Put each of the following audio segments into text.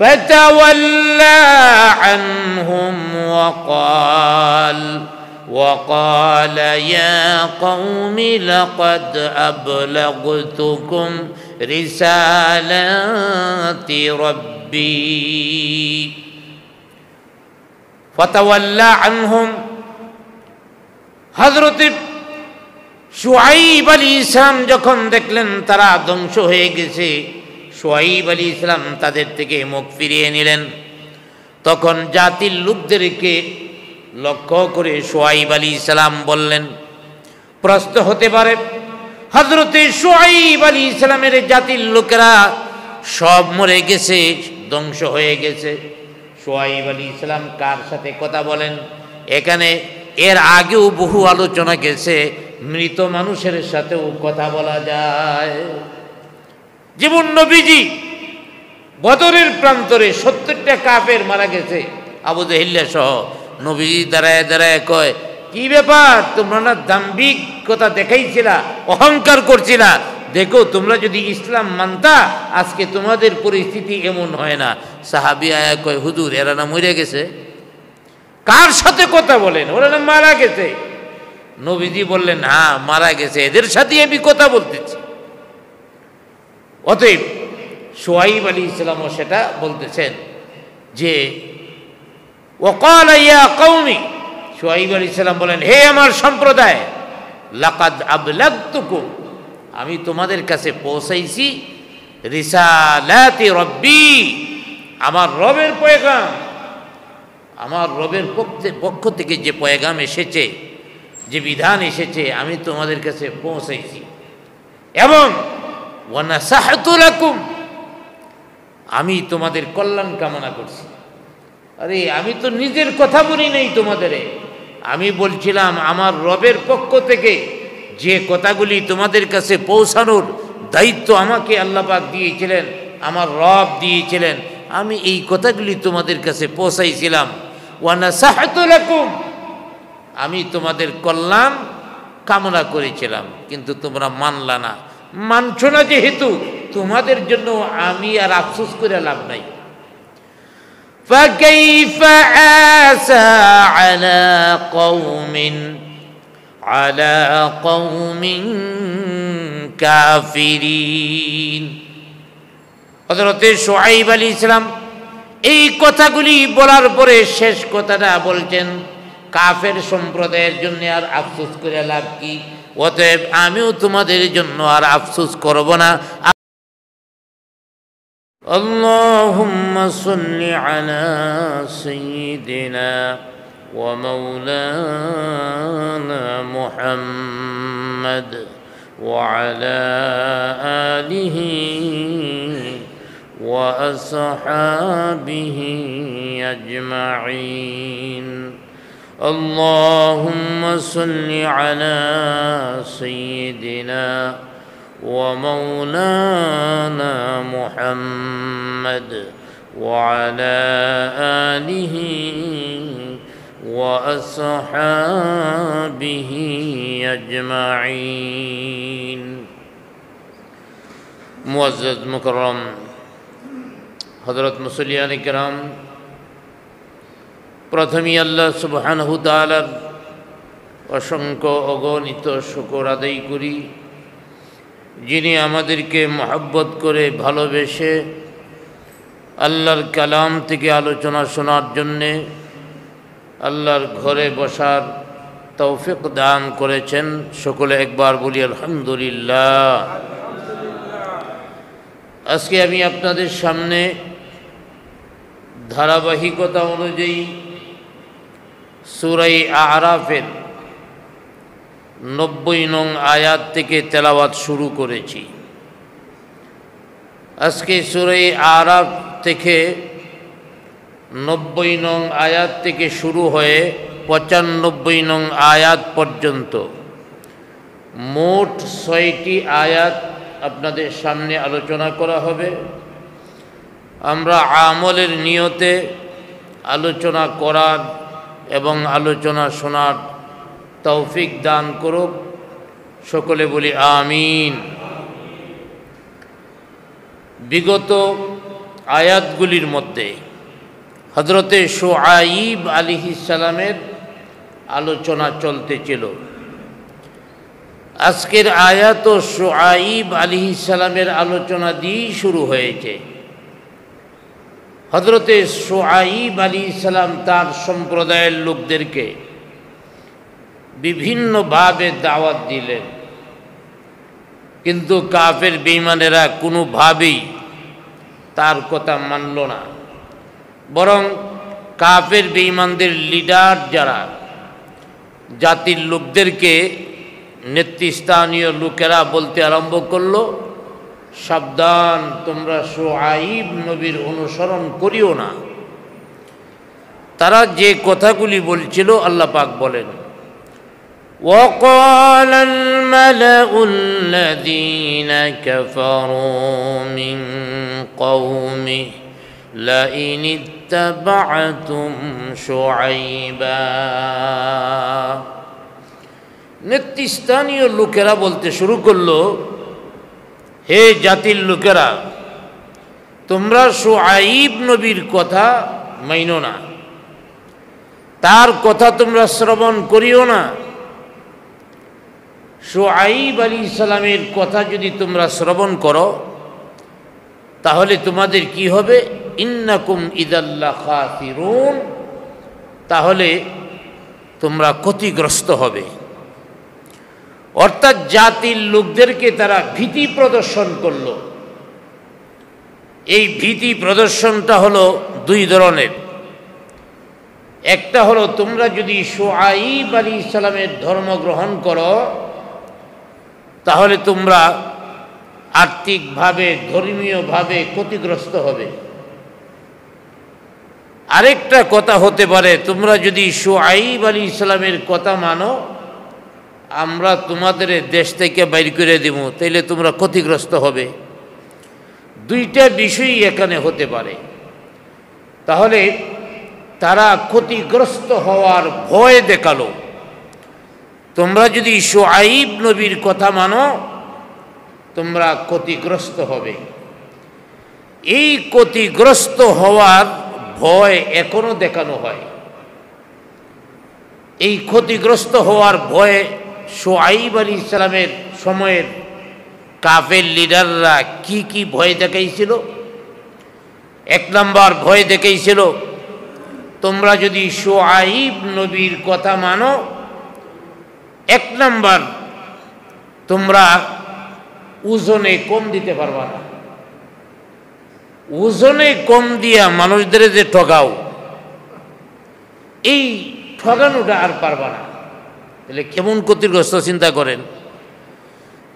فتولى عنهم وقال يا قوم لقد أبلغتكم رسالات ربي فتولى عنهم হযরত শুআয়ব আলাইহিস সালাম যখন দেখলেন তারা ধ্বংস হয়ে গেছে, শুআয়ব আলাইহিস সালাম তাদের থেকে মুখ ফিরিয়ে নিলেন। তখন জাতির লোকদেরকে লক্ষ্য করে শুআয়ব আলাইহিস সালাম বললেন, প্রশ্ন হতে পারে হযরত শুআয়ব আলাইহিস সালামের জাতির লোকেরা সব মরে গেছে, ধ্বংস হয়ে গেছে। শুআয়ব আলাইহিস সালাম কার সাথে কথা বলেন? এখানে এর আগেও বহু আলোচনা গেছে, মৃত মানুষের সাথেও কথা বলা যায়। যেমন নবীজি বদরের প্রান্তরে 70টা কাফের মারা গেছে আবু জাহেল সহ। নবীজি দাঁড়ায় দাঁড়ায় কয়, কি ব্যাপার, তোমরা না দাম্ভিকতা দেখাইছিলা, অহংকার করছিলা, দেখো তোমরা যদি ইসলাম মানতা আজকে তোমাদের পরিস্থিতি এমন হয় না। সাহাবী আয়া কয়, হুজুর এরা না মরে গেছে। কার সাথে কথা বলেন? ওরা না মারা গেছে। নবীজি বললেন, হ্যাঁ মারা গেছে, এদের সাথে আমি কথা বলতেছি। অতএব শুআয়ব আলাইহিস সালামও সেটা বলতেছেন যে ওয়াকাল ইয়া কওমি, শুআয়ব আলাইহিস সালাম বলেন, হে আমার সম্প্রদায়, লাকাদ আবলাগতুকুম, আমি তোমাদের কাছে পৌঁছাইছি রিসালাতি রব্বি, আমার রবের পয়গাম, আমার রবের পক্ষ থেকে যে পয়গাম এসেছে, যে বিধান এসেছে, আমি তোমাদের কাছে পৌঁছাইছি। এবং ওয়া নাসাহতু লাকুম, আমি তোমাদের কল্যাণ কামনা করছি। আরে আমি তো নিজের কথা বলি নাই তোমাদের, আমি বলছিলাম আমার রবের পক্ষ থেকে যে কথাগুলি তোমাদের কাছে পৌঁছানোর দায়িত্ব আমাকে আল্লাহ পাক দিয়েছিলেন, আমার রব দিয়েছিলেন, আমি এই কথাগুলি তোমাদের কাছে পৌঁছাইছিলাম। ওয়া নাসাহতু লাকুম, আমি তোমাদের কল্যাণ কামনা করেছিলাম, কিন্তু তোমরা মানলা না। মানছো না যেহেতু, তোমাদের জন্য আমি আর আফসোস করে লাভ নাই। فكيف آسى على قوم কাফিরিন। হযরত শুআয়ব আলাইহিস সালাম এই কথাগুলি বলার পরে শেষ কথাটা বলছেন, কাফের সম্প্রদায়ের জন্য আর আফসোস করে লাভ কি, অতএব আমিও তোমাদের জন্য আর আফসোস করব না। আল্লাহুম্মা সাল্লি আলা সাইয়্যিদিনা ওয়া মাওলানা মুহাম্মদ ওয়া আলা আলিহি ওয়া আসহাবিহি আজমাইন। اللهم صل على سيدنا ومولانا محمد وعلى آله وأصحابه أجمعين। मुअज़्ज़ज़ मुकर्रम हज़रत मुसल्लियान किराम, প্রথমেই আল্লাহ সুবহানাহু তাআলার অসংখ্য অগণিত শুকর আদায় করি, যিনি আমাদেরকে মহব্বত করে ভালোবেসে আল্লাহর কালাম থেকে আলোচনা শোনার জন্যে আল্লাহর ঘরে বসার তৌফিক দান করেছেন। সকলে একবার বলি আলহামদুলিল্লাহ। আজকে আমি আপনাদের সামনে ধারাবাহিকতা অনুযায়ী সূরা আরাফের 90 নং আয়াত থেকে তেলাওয়াত শুরু করেছি। আজকে সূরা আরাফ থেকে 90 নং আয়াত থেকে শুরু হয়ে 95 নং আয়াত পর্যন্ত মোট 6টি আয়াত আপনাদের সামনে আলোচনা করা হবে। আমরা আমলের নিয়তে আলোচনা করার এবং আলোচনা শোনার তৌফিক দান করুক, সকলে বলি আমিন। বিগত আয়াতগুলির মধ্যে হযরতে শুআয়ব আলাইহিস সালামের আলোচনা চলতেছিল। আজকের আয়াত শুআয়ব আলাইহিস সালামের আলোচনা দিয়েই শুরু হয়েছে। হযরতে শুআয়ব আলাইহিস সালাম তার সম্প্রদায়ের লোকদেরকে বিভিন্নভাবে দাওয়াত দিলেন, কিন্তু কাফের বেঈমানেরা কোনোভাবেই তার কথা মানল না। বরং কাফের বেঈমানদের লিডার যারা, জাতির লোকদেরকে নেতৃস্থানীয় লোকেরা বলতে আরম্ভ করলো, সাবধান, তোমরা শুআয়ব নবীর অনুসরণ করিও না। তারা যে কথাগুলি বলছিল আল্লাহ পাক বলেন, وقال الملأ الذين كفروا من قومه لئن اتبعتم شعيبا। নেতৃস্থানীয় লোকেরা বলতে শুরু করলো, হে জাতির লোকেরা, তোমরা শুআয়ব নবীর কথা মাইনো না, তার কথা তোমরা শ্রবণ করিও না। শুআয়ব আলাইহিস সালামের কথা যদি তোমরা শ্রবণ করো তাহলে তোমাদের কি হবে? ইন্নাকুম ইদাল্লা খাসিরুন, তাহলে তোমরা ক্ষতিগ্রস্ত হবে। অর্থাৎ জাতির লোকদেরকে তারা ভীতি প্রদর্শন করলো। এই ভীতি প্রদর্শনটা হলো দুই ধরনের। একটা হলো, তোমরা যদি শুআয়ব আলাইহিস সালামের ধর্ম গ্রহণ করো তাহলে তোমরা আর্থিকভাবে, ধর্মীয়ভাবে ক্ষতিগ্রস্ত হবে। আরেকটা কথা হতে পারে, তোমরা যদি শুআয়ব আলাইহিস সালামের কথা মানো, আমরা তোমাদের দেশ থেকে বাইর করে দেব, তাইলে তোমরা ক্ষতিগ্রস্ত হবে। দুইটা বিষয়ই এখানে হতে পারে। তাহলে তারা ক্ষতিগ্রস্ত হওয়ার ভয় দেখালো। তোমরা যদি শুআয়ব নবীর কথা মানো তোমরা ক্ষতিগ্রস্ত হবে। এই ক্ষতিগ্রস্ত হওয়ার ভয় এখনো দেখানো হয়। এই ক্ষতিগ্রস্ত হওয়ার ভয়ে শুআয়ব আলাইহিস সালামের সময়ের কাফের লিডাররা কি কি ভয় দেখাইছিল? এক নম্বর ভয় দেখাইছিল, তোমরা যদি শুআয়ব নবীর কথা মানো, এক নম্বর তোমরা ওজনে কম দিতে পারবা না। ওজনে কম দিয়া মানুষদের যে ঠগাও, এই ঠগানোটা আর পারবা না। তাহলে কেমন ক্ষতিগ্রস্ত চিন্তা করেন।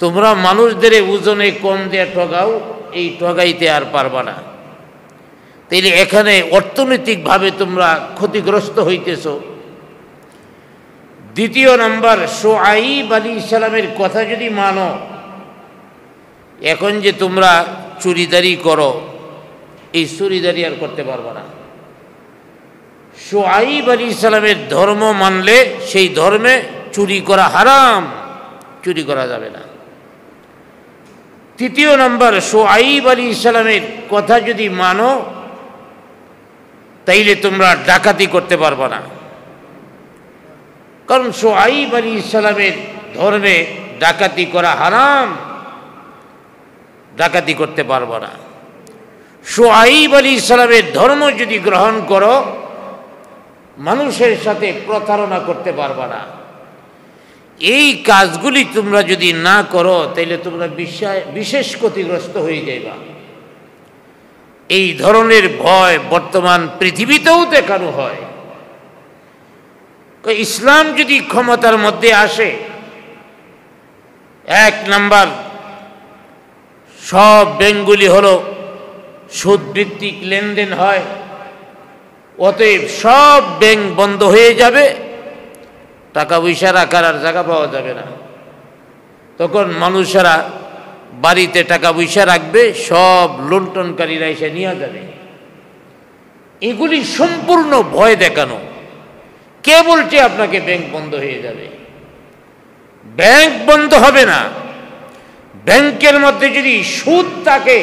তোমরা মানুষদের ওজনে কম দিয়ে ঠগাও, এই ঠগাইতে আর পারবা না। তাইলে এখানে অর্থনৈতিকভাবে তোমরা ক্ষতিগ্রস্ত হইতেছ। দ্বিতীয় নাম্বার, শুআয়ব আলাইহিস সালামের কথা যদি মানো, এখন যে তোমরা চুরিদারি করো, এই চুরিদারি আর করতে পারবা না। শুআয়ব আলাইহিস সালামের ধর্ম মানলে সেই ধর্মে চুরি করা হারাম, চুরি করা যাবে না। তৃতীয় নাম্বার, শুআয়ব আলাইহিস সালামের কথা যদি মানো তাইলে তোমরা ডাকাতি করতে পারবা না। কারণ শুআয়ব আলাইহিস সালামের ধর্মে ডাকাতি করা হারাম, ডাকাতি করতে পারবা না। শুআয়ব আলাইহিস সালামের ধর্ম যদি গ্রহণ করো, মানুষের সাথে প্রতারণা করতে পারবা না। এই কাজগুলি তোমরা যদি না করো তাহলে তোমরা বিশেষ ক্ষতিগ্রস্ত হয়ে যাইবা। এই ধরনের ভয় বর্তমান পৃথিবীতেও দেখানো হয়। ইসলাম যদি ক্ষমতার মধ্যে আসে, এক নাম্বার, সব ব্যাংকগুলি হলো সুদভিত্তিক লেনদেন হয়, অতএব সব ব্যাংক বন্ধ হয়ে যাবে, টাকা পয়সা রাখার আর জায়গা পাওয়া যাবে না। তখন মানুষেরা বাড়িতে টাকা পয়সা রাখবে, সব লুণ্ঠনকারীরা এসে নিয়ে যাবে। এগুলি সম্পূর্ণ ভয় দেখানো। কে বলছে আপনাকে ব্যাংক বন্ধ হয়ে যাবে? ব্যাংক বন্ধ হবে না। ব্যাংকের মধ্যে যদি সুদ থাকে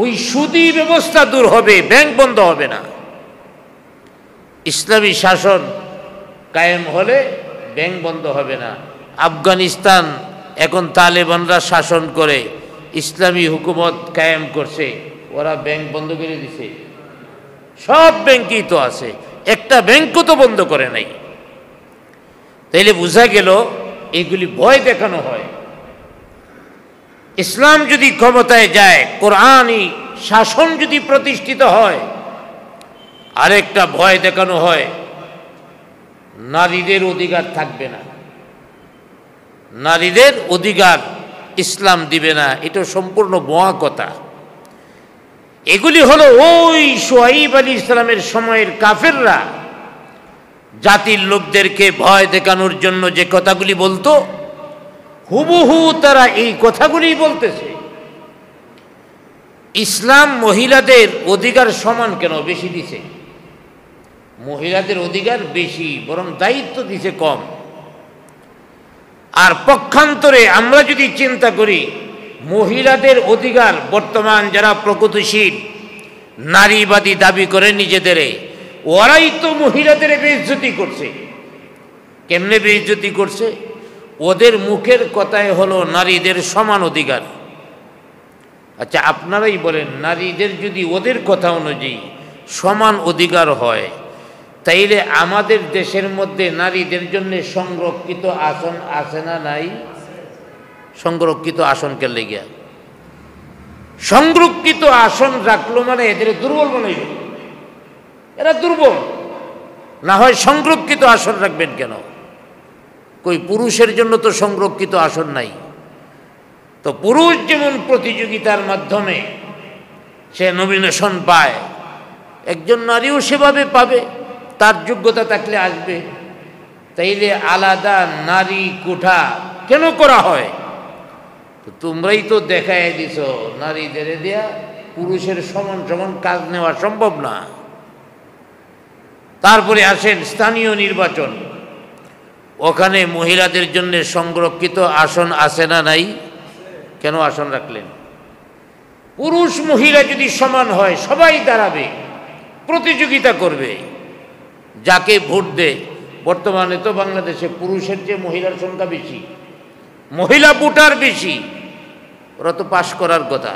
ওই সুদী ব্যবস্থা দূর হবে, ব্যাংক বন্ধ হবে না। ইসলামী শাসন কায়েম হলে ব্যাংক বন্ধ হবে না। আফগানিস্তান এখন তালেবানরা শাসন করে, ইসলামী হুকুমত কায়েম করছে, ওরা ব্যাংক বন্ধ করে দিছে? সব ব্যাংকই তো আছে, একটা ব্যাংকও তো বন্ধ করে নাই। তাইলে বোঝা গেল এগুলি ভয় দেখানো হয়। ইসলাম যদি ক্ষমতায় যায়, কোরআনই শাসন যদি প্রতিষ্ঠিত হয়, আরেকটা ভয় দেখানো হয়, নারীদের অধিকার থাকবে না, নারীদের অধিকার ইসলাম দিবে না। এটা সম্পূর্ণ বোয়া কথা। এগুলি হলো ওই শুআইব আলাইহিস সালামের সময়ের কাফেররা জাতির লোকদেরকে ভয় দেখানোর জন্য যে কথাগুলি বলতো, হুবহু তারা এই কথাগুলি বলতেছে। ইসলাম মহিলাদের অধিকার সমান কেন? বেশি দিছে। মহিলাদের অধিকার বেশি, বরং দায়িত্ব দিছে কম। আর পক্ষান্তরে আমরা যদি চিন্তা করি, মহিলাদের অধিকার বর্তমান যারা প্রগতিশীল নারীবাদী দাবি করে নিজেদের, ওরাই তো মহিলাদের বেইজ্জতি করছে। কেমনে বেইজ্জতি করছে? ওদের মুখের কথাই হলো নারীদের সমান অধিকার। আচ্ছা, আপনারাই বলেন, নারীদের যদি ওদের কথা অনুযায়ী সমান অধিকার হয়, তাইলে আমাদের দেশের মধ্যে নারীদের জন্য সংরক্ষিত আসন আছে না নাই? সংরক্ষিত আসন কে লেগে? সংরক্ষিত আসন রাখলো মানে এদের দুর্বল মনে হয়। এরা দুর্বল না হয় সংরক্ষিত আসন রাখবেন কেন? কই পুরুষের জন্য তো সংরক্ষিত আসন নাই। তো পুরুষ যেমন প্রতিযোগিতার মাধ্যমে সে নমিনেশন পায়, একজন নারীও সেভাবে পাবে, তার যোগ্যতা থাকলে আসবে। তাইলে আলাদা নারী কোঠা কেন করা হয়? তো তোমরাই তো দেখাই দিছ, নারীদের দেয়া পুরুষের সমান সমান কাজ নেওয়া সম্ভব না। তারপরে আসেন স্থানীয় নির্বাচন, ওখানে মহিলাদের জন্য সংরক্ষিত আসন আছে না নাই? কেন আসন রাখলেন? পুরুষ মহিলা যদি সমান হয়, সবাই দাঁড়াবে, প্রতিযোগিতা করবে, যাকে ভোট দেয়। বর্তমানে তো বাংলাদেশে পুরুষের চেয়ে মহিলার সংখ্যা বেশি, মহিলা ভোটার বেশি, ওরা তো পাশ করার কথা।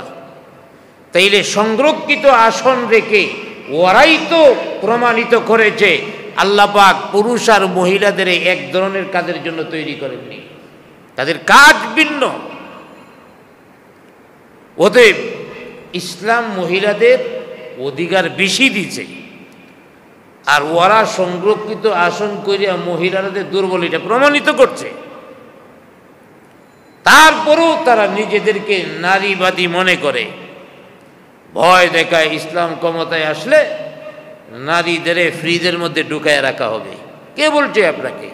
তাইলে সংরক্ষিত আসন রেখে ওরাই তো প্রমাণিত করেছে আল্লাহ পাক পুরুষ আর মহিলাদের এক ধরনের কাজের জন্য তৈরি করেননি, তাদের কাজ ভিন্ন। ওদের ইসলাম মহিলাদের অধিকার বেশি দিচ্ছে, আর ওরা সংরক্ষিত আসন করিয়া মহিলাদের দুর্বল এটা প্রমাণিত করছে। তারপরেও তারা নিজেদেরকে নারীবাদী মনে করে, ভয় দেখায় ইসলাম ক্ষমতায় আসলে নারীদের ফ্রিজের মধ্যে ঢুকায় রাখা হবে। কে বলছে আপনাকে?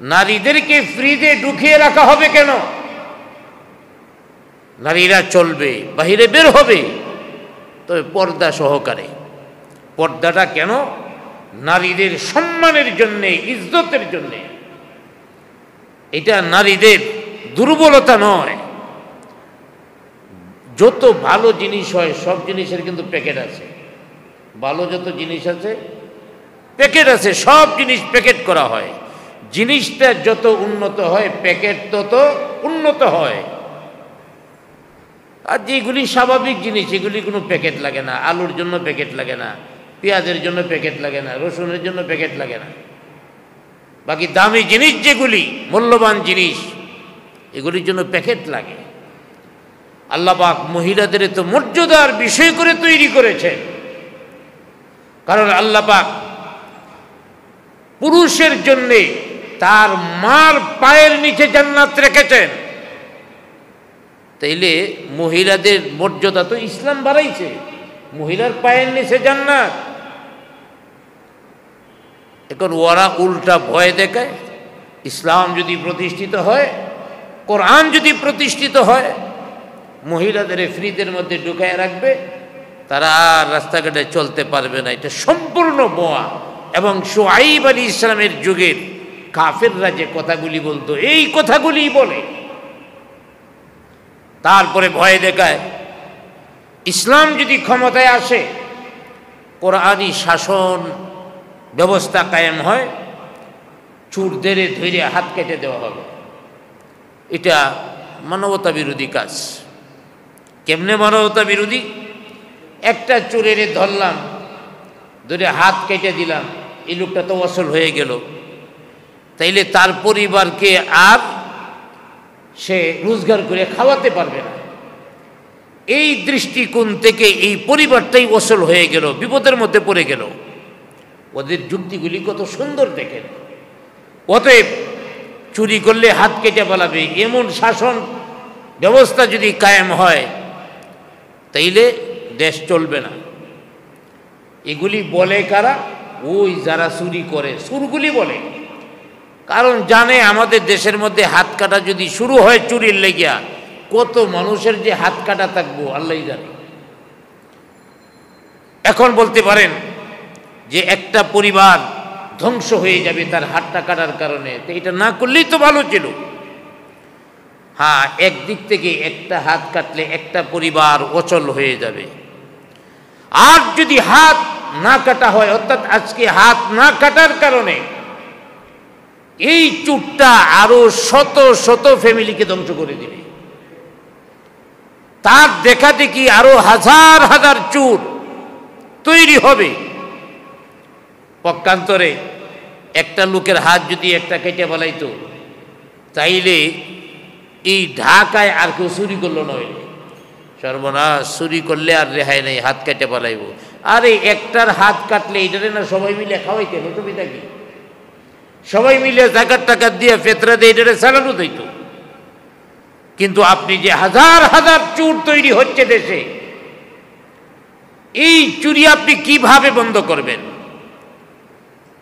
নারীদেরকে ফ্রিজে ঢুকিয়ে রাখা হবে কেন? নারীরা চলবে, বাহিরে বের হবে, তবে পর্দা সহকারে। পর্দাটা কেন? নারীদের সম্মানের জন্যে, ইজ্জতের জন্যে। এটা নারীদের দুর্বলতা নয়। যত ভালো জিনিস হয় সব জিনিসের কিন্তু প্যাকেট আছে। ভালো যত জিনিস আছে প্যাকেট আছে, সব জিনিস প্যাকেট করা হয়। জিনিসটা যত উন্নত হয় প্যাকেট তত উন্নত হয়। আর যেগুলি স্বাভাবিক জিনিস এগুলি কোনো প্যাকেট লাগে না। আলুর জন্য প্যাকেট লাগে না, পেঁয়াজের জন্য প্যাকেট লাগে না, রসুনের জন্য প্যাকেট লাগে না। বাকি দামি জিনিস যেগুলি, মূল্যবান জিনিস, এগুলির জন্য প্যাকেট লাগে। আল্লাহ পাক মহিলাদের তো মর্যাদার বিষয় করে তৈরি করেছেন, কারণ আল্লাহ পাক পুরুষের জন্যে তার মার পায়ের নিচে জান্নাত রেখেছেন। তাইলে মহিলাদের মর্যাদা তো ইসলাম বাড়াইছে, মহিলার পায়ের নিচে জান্নাত। এখন ওরা উল্টা ভয় দেখায়, ইসলাম যদি প্রতিষ্ঠিত হয়, কোরআন যদি প্রতিষ্ঠিত হয়, মহিলাদের ফ্রিজের মধ্যে ঢুকায় রাখবে, তারা আর রাস্তাঘাটে চলতে পারবে না। এটা সম্পূর্ণ বোয়া। এবং শুআইব আলাইহিস সালামের যুগের কাফেররা যে কথাগুলি বলতো, এই কথাগুলি বলে। তারপরে ভয় দেখায় ইসলাম যদি ক্ষমতায় আসে, কোরআনী শাসন ব্যবস্থা কায়েম হয়, চোরদের ধরে হাত কেটে দেওয়া হবে। এটা মানবতা বিরোধী কাজ। কেমনে মানবতা বিরোধী? একটা চোরের ধরলাম, ধরে হাত কেটে দিলাম, এই লোকটা তো অসল হয়ে গেল, তাইলে তার পরিবারকে আর সে রোজগার করে খাওয়াতে পারবে না। এই দৃষ্টিকোণ থেকে এই পরিবারটাই অসল হয়ে গেল, বিপদের মধ্যে পড়ে গেল। ওদের যুক্তিগুলি কত সুন্দর দেখেন। অতএব চুরি করলে হাত কেটে পালাবে এমন শাসন ব্যবস্থা যদি কায়েম হয়, তাইলে দেশ চলবে না। এগুলি বলে কারা? ওই যারা চুরি করে, চোরগুলি বলে। কারণ জানে আমাদের দেশের মধ্যে হাত কাটা যদি শুরু হয় চুরির লেগিয়া, কত মানুষের যে হাত কাটা থাকবো আল্লাহই জানে। এখন বলতে পারেন যে একটা পরিবার ধ্বংস হয়ে যাবে তার হাতটা কাটার কারণে, তো এটা না করলেই তো ভালো ছিল। হ্যাঁ, একদিক থেকে একটা হাত কাটলে একটা পরিবার অচল হয়ে যাবে। আর যদি হাত না কাটা হয়, অর্থাৎ আজকে হাত না কাটার কারণে এই চুরটা আরো শত শত ফ্যামিলিকে ধ্বংস করে দিবে। তার দেখা দেখি আরো হাজার হাজার চোর তৈরি হবে। পক্ষান্তরে একটা লোকের হাত যদি একটা কেটে বলাইতো, তাইলে এই ঢাকায় আর কেউ চুরি করলো নয়। সর্বনাশ, চুরি করলে আর রেহাই নেই, হাত কেটে বলাইব। আরে একটার হাত কাটলে এটারে না সবাই মিলে খাওয়াইতে হতো, কি সবাই মিলে জাকাত টাকা দিয়ে ফেতরা দিয়ে এটারে চালানো দিত। কিন্তু আপনি যে হাজার হাজার চোর তৈরি হচ্ছে দেশে, এই চুরি আপনি কিভাবে বন্ধ করবেন?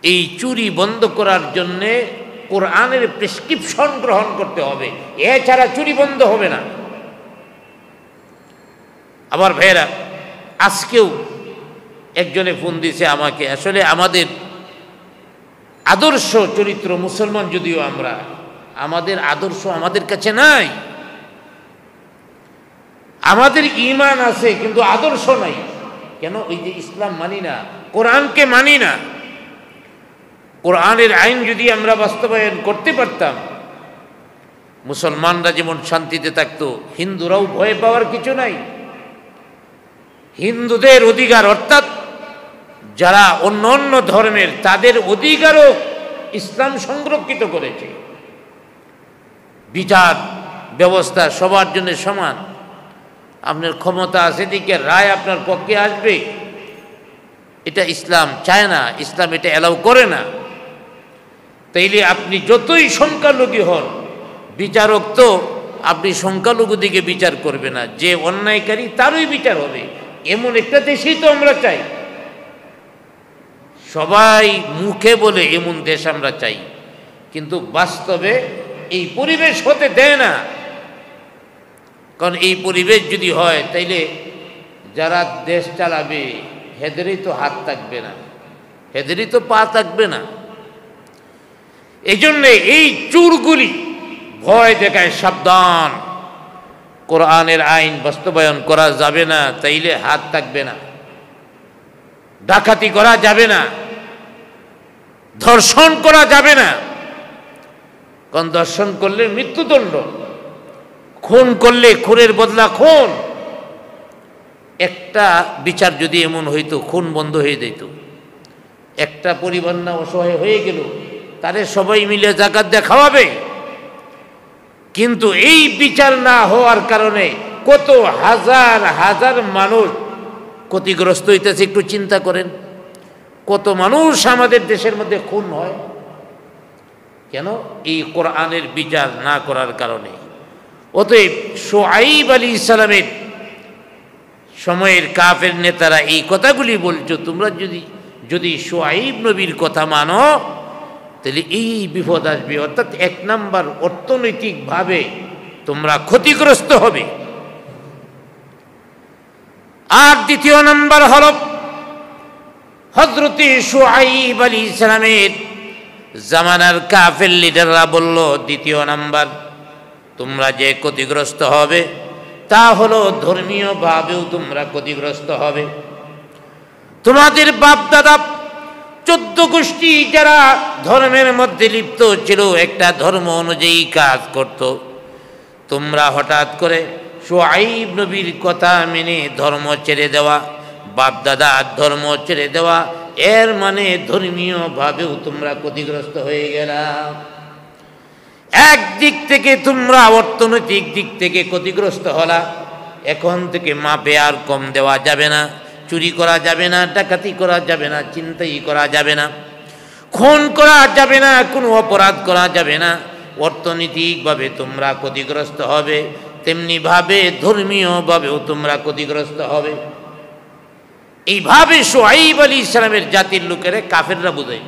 এই চুরি বন্ধ করার জন্যে কোরআনের প্রেসক্রিপশন গ্রহণ করতে হবে, এছাড়া চুরি বন্ধ হবে না। আবার ভাইয়েরা, আজকেও একজনে ফোন দিয়েছে আমাকে। আসলে আমাদের আদর্শ চরিত্র মুসলমান, যদিও আমরা, আমাদের আদর্শ আমাদের কাছে নাই। আমাদের ঈমান আছে কিন্তু আদর্শ নাই। কেন? ওই যে ইসলাম মানি না, কোরআনকে মানি না। কোরআনের আইন যদি আমরা বাস্তবায়ন করতে পারতাম, মুসলমানরা যেমন শান্তিতে থাকতো, হিন্দুরাও ভয় পাওয়ার কিছু নাই। হিন্দুদের অধিকার, অর্থাৎ যারা অন্য অন্য ধর্মের, তাদের অধিকারও ইসলাম সংরক্ষিত করেছে। বিচার ব্যবস্থা সবার জন্য সমান। আপনার ক্ষমতা আছে দিকে রায় আপনার পক্ষে আসবে, এটা ইসলাম চায় না, ইসলাম এটা অ্যালাউ করে না। তাইলে আপনি যতই সংখ্যালঘু হন, বিচারক তো আপনি সংখ্যালঘু দিকে বিচার করবে না, যে অন্যায়কারী তারই বিচার হবে। এমন একটা দেশেই তো আমরা চাই। সবাই মুখে বলে এমন দেশ আমরা চাই, কিন্তু বাস্তবে এই পরিবেশ হতে দেয় না। কারণ এই পরিবেশ যদি হয়, তাইলে যারা দেশ চালাবে হেদেরই তো হাত থাকবে না, হেদেরই তো পা থাকবে না। এই জন্যে এই চোরগুলি ভয় দেখায়, সাবধান, কোরআনের আইন বাস্তবায়ন করা যাবে না, তাইলে হাত থাকবে না। ডাকাতি করা যাবে না, ধর্ষণ করা যাবে না, কারণ ধর্ষণ করলে মৃত্যুদণ্ড, খুন করলে খুনের বদলা খুন। একটা বিচার যদি এমন হইতো, খুন বন্ধ হয়ে যেত। একটা পরিবার না অসহায় হয়ে গেল, তারে সবাই মিলে জাকাত দিয়ে খাওয়াবে। কিন্তু এই বিচার না হওয়ার কারণে কত হাজার হাজার মানুষ ক্ষতিগ্রস্ত হইতেছে। একটু চিন্তা করেন, কত মানুষ আমাদের দেশের মধ্যে খুন হয়। কেন? এই কোরআনের বিচার না করার কারণে। অতএব শুআইব আলাইহিস সালামের সময়ের কাফের নেতারা এই কথাগুলি বলছো, তোমরা যদি শুআইব নবীর কথা মানো, তাহলে এই বিপদ আসবে। অর্থাৎ এক নাম্বার, অর্থনৈতিকভাবে তোমরা ক্ষতিগ্রস্ত হবে। আর দ্বিতীয় নাম্বার হল, হযরতে শুআইব আলাইহিস সালামের জামানার কাফের লিডাররা বলল, দ্বিতীয় নাম্বার, তোমরা যে ক্ষতিগ্রস্ত হবে, তা হলো ধর্মীয়ভাবেও তোমরা ক্ষতিগ্রস্ত হবে। তোমাদের বাপ দাদা 14 গোষ্ঠী যারা ধর্মের মধ্যে লিপ্ত ছিল, একটা ধর্ম অনুযায়ী কাজ করত, তোমরা হঠাৎ করে শুআইব নবীর কথা মেনে ধর্ম ছেড়ে দেওয়া, বাপ দাদার ধর্ম ছেড়ে দেওয়া, এর মানে ধর্মীয়ভাবেও তোমরা ক্ষতিগ্রস্ত হয়ে গেলা। একদিক থেকে তোমরা অর্থনৈতিক দিক থেকে ক্ষতিগ্রস্ত হলা। এখন থেকে মাপে আর কম দেওয়া যাবে না, চুরি করা যাবে না, ডাকাতি করা যাবে না, ছিনতাই করা যাবে না, খুন করা যাবে না, কোনো অপরাধ করা যাবে না। অর্থনৈতিকভাবে তোমরা ক্ষতিগ্রস্ত হবে, তেমনিভাবে ধর্মীয়ভাবেও তোমরা ক্ষতিগ্রস্ত হবে। এইভাবে শুআইব আলাইহিস সালামের জাতির লোকেরা কাফেররা বুঝাই।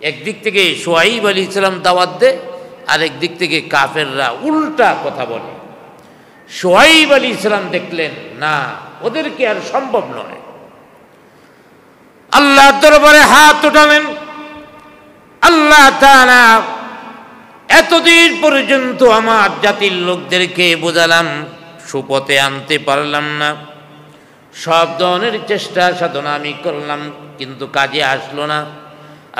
একদিক থেকে শুআইব আলাইহিস সালাম দাওয়াত দেয়, আরেক দিক থেকে কাফেররা উল্টা কথা বলে। শুআইব আলাইহিস সালাম দেখলেন না, ওদেরকে আর সম্ভব নয়। আল্লাহর দরবারে হাত উঠালেন, আল্লাহ তাআলা এতদিন পর্যন্ত আমার জাতির লোকদেরকে বোঝালাম, সুপথে আনতে পারলাম না, সব ধরনের চেষ্টা সাধনা আমি করলাম, কিন্তু কাজে আসলো না।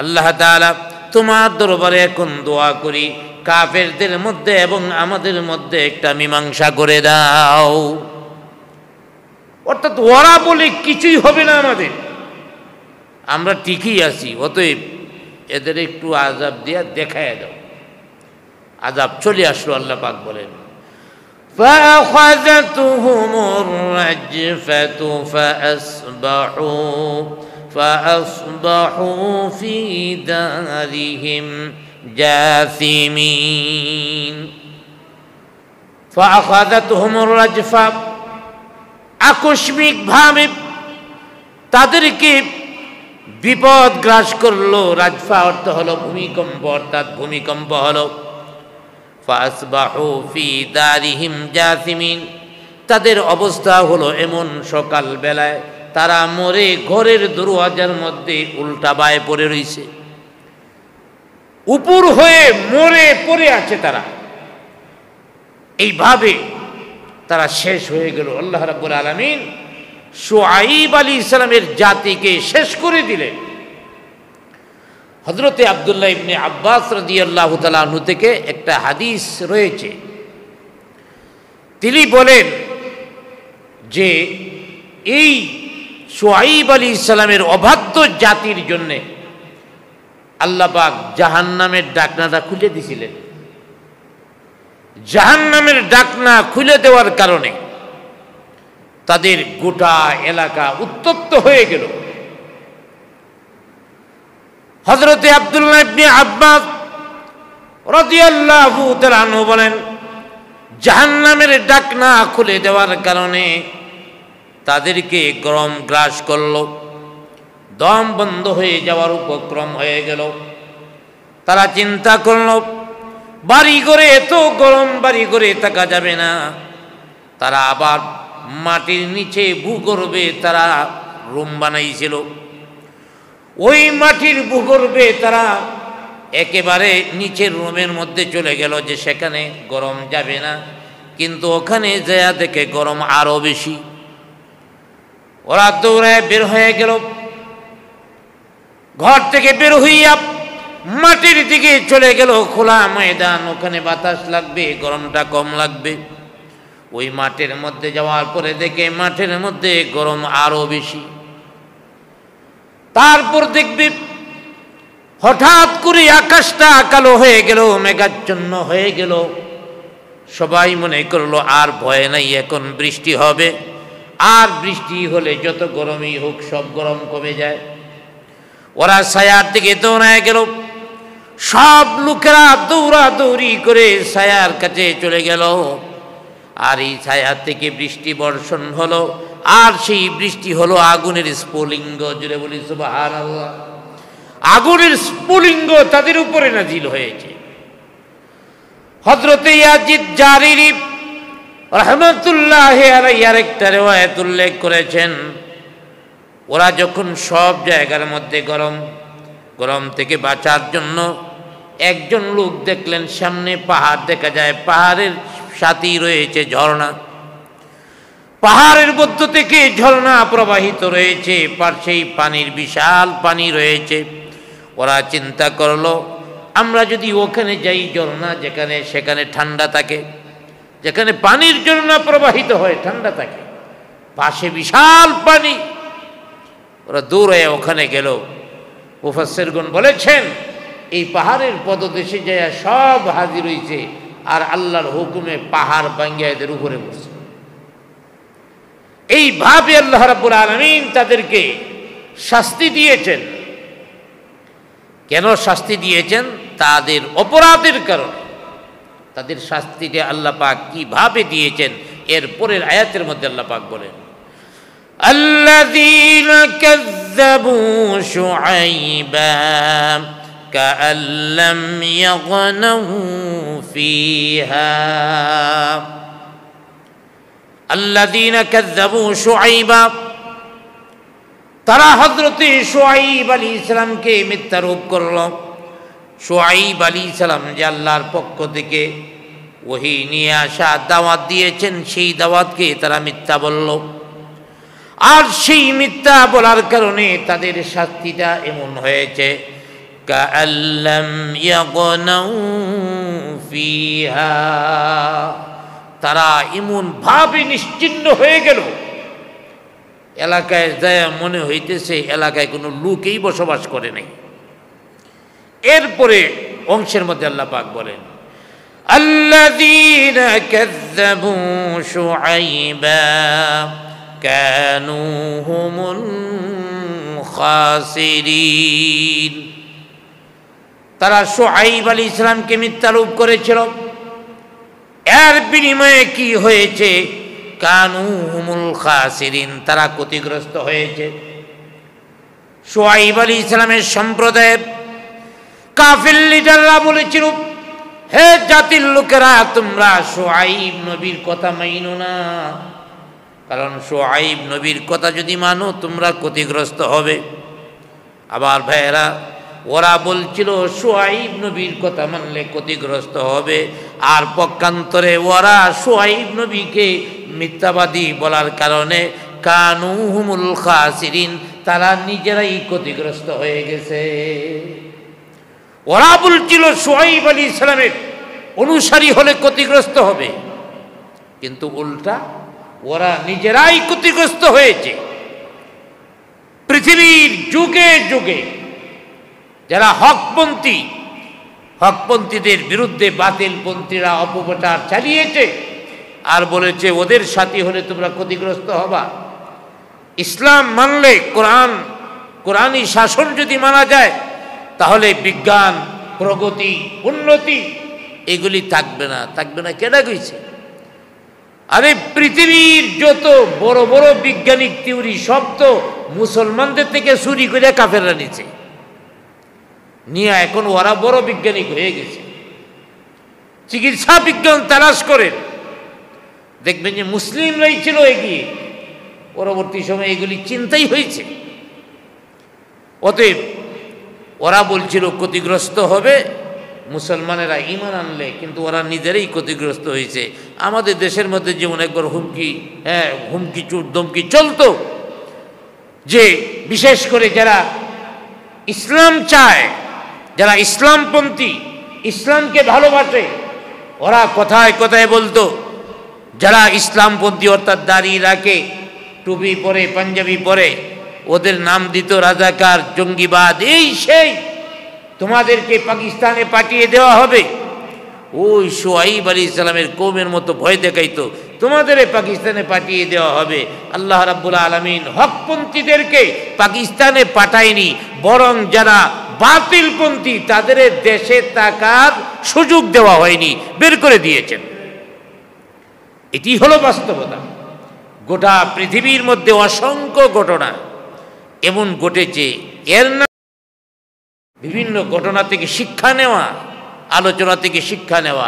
আল্লাহ তাআলা তোমার দরবারে এখন দোয়া করি, কাফেরদের মধ্যে এবং আমাদের মধ্যে একটা মীমাংসা করে দাও। অর্থাৎ ওরা বলে কিছুই হবে না, আমাদের আমরা ঠিকই আছি, অতএব এদের একটু আযাব দিয়া দেখায় দাও। আযাব চলে আসলো। আল্লাহ পাক বলেন فأخذتهم الرجفة فأصبحوا في دارهم جاثمين فأخذتهم الرجفة আকস্মিক ভাবে তাদেরকে বিপদ গ্রাস করলো। রাজফা অর্থ হলো ভূমিকম্প, অর্থাৎ ভূমিকম্প হলো। ফাসবাহু ফি দারিহিম জাসিমিন, তাদের অবস্থা হলো এমন, সকাল বেলায় তারা মরে ঘরের দরওয়াজার মধ্যে উল্টা বায়ে পড়ে রইছে, উপর হয়ে মরে পড়ে আছে তারা। এইভাবে তারা শেষ হয়ে গেল। আল্লাহ রাব্বুল আলামিন শুআইব আলাইহিস সালামের জাতিকে শেষ করে দিলেন। হযরতে আব্দুল্লাহ ইবনে আব্বাস রাদিয়াল্লাহু তাআলা আনহু থেকে একটা হাদিস রয়েছে, তিনি বলেন যে এই শুআইব আলাইহিস সালামের অবাধ্য জাতির জন্য আল্লাহ পাক জাহান্নামের ডাকনাটা খুলে দিয়েছিলেন। জাহান্নামের ডাকনা খুলে দেওয়ার কারণে তাদের গোটা এলাকা উত্তপ্ত হয়ে গেল। হযরতে আব্দুল্লাহ ইবনে আব্বাস রাদিয়াল্লাহু তাআলা আনহু বলেন, জাহান্নামের ডাকনা খুলে দেওয়ার কারণে তাদেরকে গরম গ্রাস করল, দম বন্ধ হয়ে যাওয়ার উপক্রম হয়ে গেল। তারা চিন্তা করল, বাড়ি ঘরে এত গরম, বাড়ি ঘরে থাকা যাবে না। তারা আবার মাটির নিচে ভূগর্ভে তারা রুম বানাইছিল। ওই মাটির ভূগর্ভে তারা একেবারে নিচের রুমের মধ্যে চলে গেল, যে সেখানে গরম যাবে না, কিন্তু ওখানে যায়া দেখে গরম আরো বেশি। ওরা দৌড়ায় বের হয়ে গেল, ঘর থেকে বের হইয়া মাটির দিকে চলে গেল। খোলা ময়দান, ওখানে বাতাস লাগবে, গরমটা কম লাগবে। ওই মাঠের মধ্যে যাওয়ার পরে দেখে মাঠের মধ্যে গরম আরো বেশি। তারপর দেখবে হঠাৎ করে আকাশটা কালো হয়ে গেল, মেঘাচ্ছন্ন হয়ে গেল। সবাই মনে করলো আর ভয় নাই, এখন বৃষ্টি হবে। আর বৃষ্টি হলে যত গরমই হোক সব গরম কমে যায়। ওরা ছায়ার দিকে দৌড়ায় গেল। সব লোকেরা দৌড়াদৌড়ি করে ছায়ার কাছে চলে গেল। আর এই ছায়া থেকে বৃষ্টি বর্ষণ হলো, আর সেই বৃষ্টি হলো আগুনের স্ফুলিঙ্গ। জুড়ে বলি সুবহানাল্লাহ। আগুনের স্ফুলিঙ্গ তাদের উপরে নাজিল হয়েছে। হযরতে ইয়াজিদ জারিরি রাহমাতুল্লাহি আলাইহি আরেকটা riwayat উল্লেখ করেছেন, ওরা যখন সব জায়গার মধ্যে গরম থেকে বাঁচার জন্য একজন লোক দেখলেন সামনে পাহাড় দেখা যায়, পাহাড়ের সাথেই রয়েছে ঝর্ণা। পাহাড়ের মধ্য থেকে ঝর্ণা প্রবাহিত রয়েছে, পাশেই পানির বিশাল পানি রয়েছে। ওরা চিন্তা করলো আমরা যদি ওখানে যাই, ঝর্ণা যেখানে সেখানে ঠান্ডা থাকে, যেখানে পানির ঝর্ণা প্রবাহিত হয় ঠান্ডা থাকে, পাশে বিশাল পানি। ওরা দৌড়ে ওখানে গেল। মুফাসসিরগণ বলেছেন এই পাহাড়ের পদদেশে যায় সব হাজির হইছে, আর আল্লাহর হুকুমে পাহাড় ভাঙ্গিয়া এদের উপরে বসছে। এইভাবে আল্লাহ রাব্বুল আলামিন তাদেরকে শাস্তি দিয়েছেন। কেন শাস্তি দিয়েছেন? তাদের অপরাধের কারণে। তাদের শাস্তিটা আল্লাহ পাক কিভাবে দিয়েছেন এর পরের আয়াতের মধ্যে আল্লাহ পাক বলেন, আল্লাযীনা কাযযাবু শুআইবা কাআল লাম ইয়াগনাউ ফীহা। আল্লাযীনা কাযযাবু শুআইবা, তারা হযরতে শুআইব আলাইহিস সালামকে মিথ্যারোপ করল। শুআইব আলাইহিস সালাম যে আল্লাহর পক্ষ থেকে ওহী নিয়ে আসা দাওয়াত দিয়েছেন, সেই দাওয়াতকে তারা মিথ্যা বলল। আর সেই মিথ্যা বলার কারণে তাদের শাস্তিটা এমন হয়েছে, কাআল্লাম ইয়াগনাউ ফীহা, তারা এমন ভাবে নিশ্চিহ্ন হয়ে গেল, এলাকায় যায় মনে হইতেছে এলাকায় কোনো লোকই বসবাস করে নাই। এরপরে অংশের মধ্যে আল্লাহ পাক বলেন, আল্লাযীনা কাযযাবু শুআইবা কানু হুমুল খাসিরিন। তারা শুআইব আলাইহিস সালামকে মিথ্যারোপ করেছিল। এর বিনিময়ে কি হয়েছে? কানু হুমুল খাসিরিন, তারা ক্ষতিগ্রস্ত হয়েছে। শুআইব আলাইহিস সালামের সম্প্রদায়ের কাফির লিডাররা বলেছিল, হে জাতির লোকেরা, তোমরা শুআইব নবীর কথা মাইনো না, কারণ শুআইব নবীর কথা যদি মানো তোমরা ক্ষতিগ্রস্ত হবে। আবার ভাইয়েরা, ওরা বলছিল শুআইব নবীর কথা মানলে ক্ষতিগ্রস্ত হবে, আর পক্ষান্তরে ওরা শুআইব নবীকে মিথ্যাবাদী বলার কারণে কানু হুমুল খাসিরিন, তারা নিজেরাই ক্ষতিগ্রস্ত হয়ে গেছে। ওরা বলছিল শুআইব আলাইহিস সালামের অনুসারী হলে ক্ষতিগ্রস্ত হবে, কিন্তু উল্টা ওরা নিজেরাই ক্ষতিগ্রস্ত হয়েছে। পৃথিবীর যুগে যুগে যারা হকপন্থীদের বিরুদ্ধে বাতিলপন্থীরা অপপ্রচার চালিয়েছে আর বলেছে ওদের সাথী হলে তোমরা ক্ষতিগ্রস্ত হবা। ইসলাম মানলে, কোরআনী শাসন যদি মানা যায়, তাহলে বিজ্ঞান, প্রগতি, উন্নতি এগুলি থাকবে না। কেডা কইছে? আরে পৃথিবীর যত বড় বড় বৈজ্ঞানিক থিওরি সব তো মুসলমানদের থেকে চুরি করে কাফেররা নিছে, নিয়ে এখন ওরা বড় বৈজ্ঞানিক হয়ে গেছে। চিকিৎসা বিজ্ঞান তালাশ করেন, দেখবেন যে মুসলিমরাই ছিল এগিয়ে। পরবর্তী সময়ে এগুলি চিন্তাই হয়েছে। অতএব ওরা বলছিল ক্ষতিগ্রস্ত হবে মুসলমানেরা ঈমান আনলে, কিন্তু ওরা নিজেরাই ক্ষতিগ্রস্ত হয়েছে। আমাদের দেশের মধ্যে যেমন একবার হুমকি ধমকি চলতো, যে বিশেষ করে যারা ইসলাম চায়, যারা ইসলামপন্থী, ইসলামকে ভালোবাসে, ওরা কথায় কথায় বলতো, যারা ইসলামপন্থী অর্থাৎ দাড়ি রাখে, টুপি পরে, পাঞ্জাবি পরে, ওদের নাম দিত রাজাকার, জঙ্গিবাদ, এই সেই, তোমাদেরকে পাকিস্তানে পাঠিয়ে দেওয়া হবে। ওই শুআইব আলাইহিস সালামের কওমের মতো ভয় দেখাইতো, তোমাদের পাকিস্তানে পাঠিয়ে দেওয়া হবে। আল্লাহ রাব্বুল আলামিন হকপন্থীদেরকে পাকিস্তানে পাঠায়নি, বরং যারা বাতিলপন্থী তাদের দেশে থাকার সুযোগ দেওয়া হয়নি, বের করে দিয়েছেন। এটি হলো বাস্তবতা। গোটা পৃথিবীর মধ্যে অসংখ্য ঘটনা এমন ঘটেছে, এর না বিভিন্ন ঘটনা থেকে শিক্ষা নেওয়া, আলোচনা থেকে শিক্ষা নেওয়া।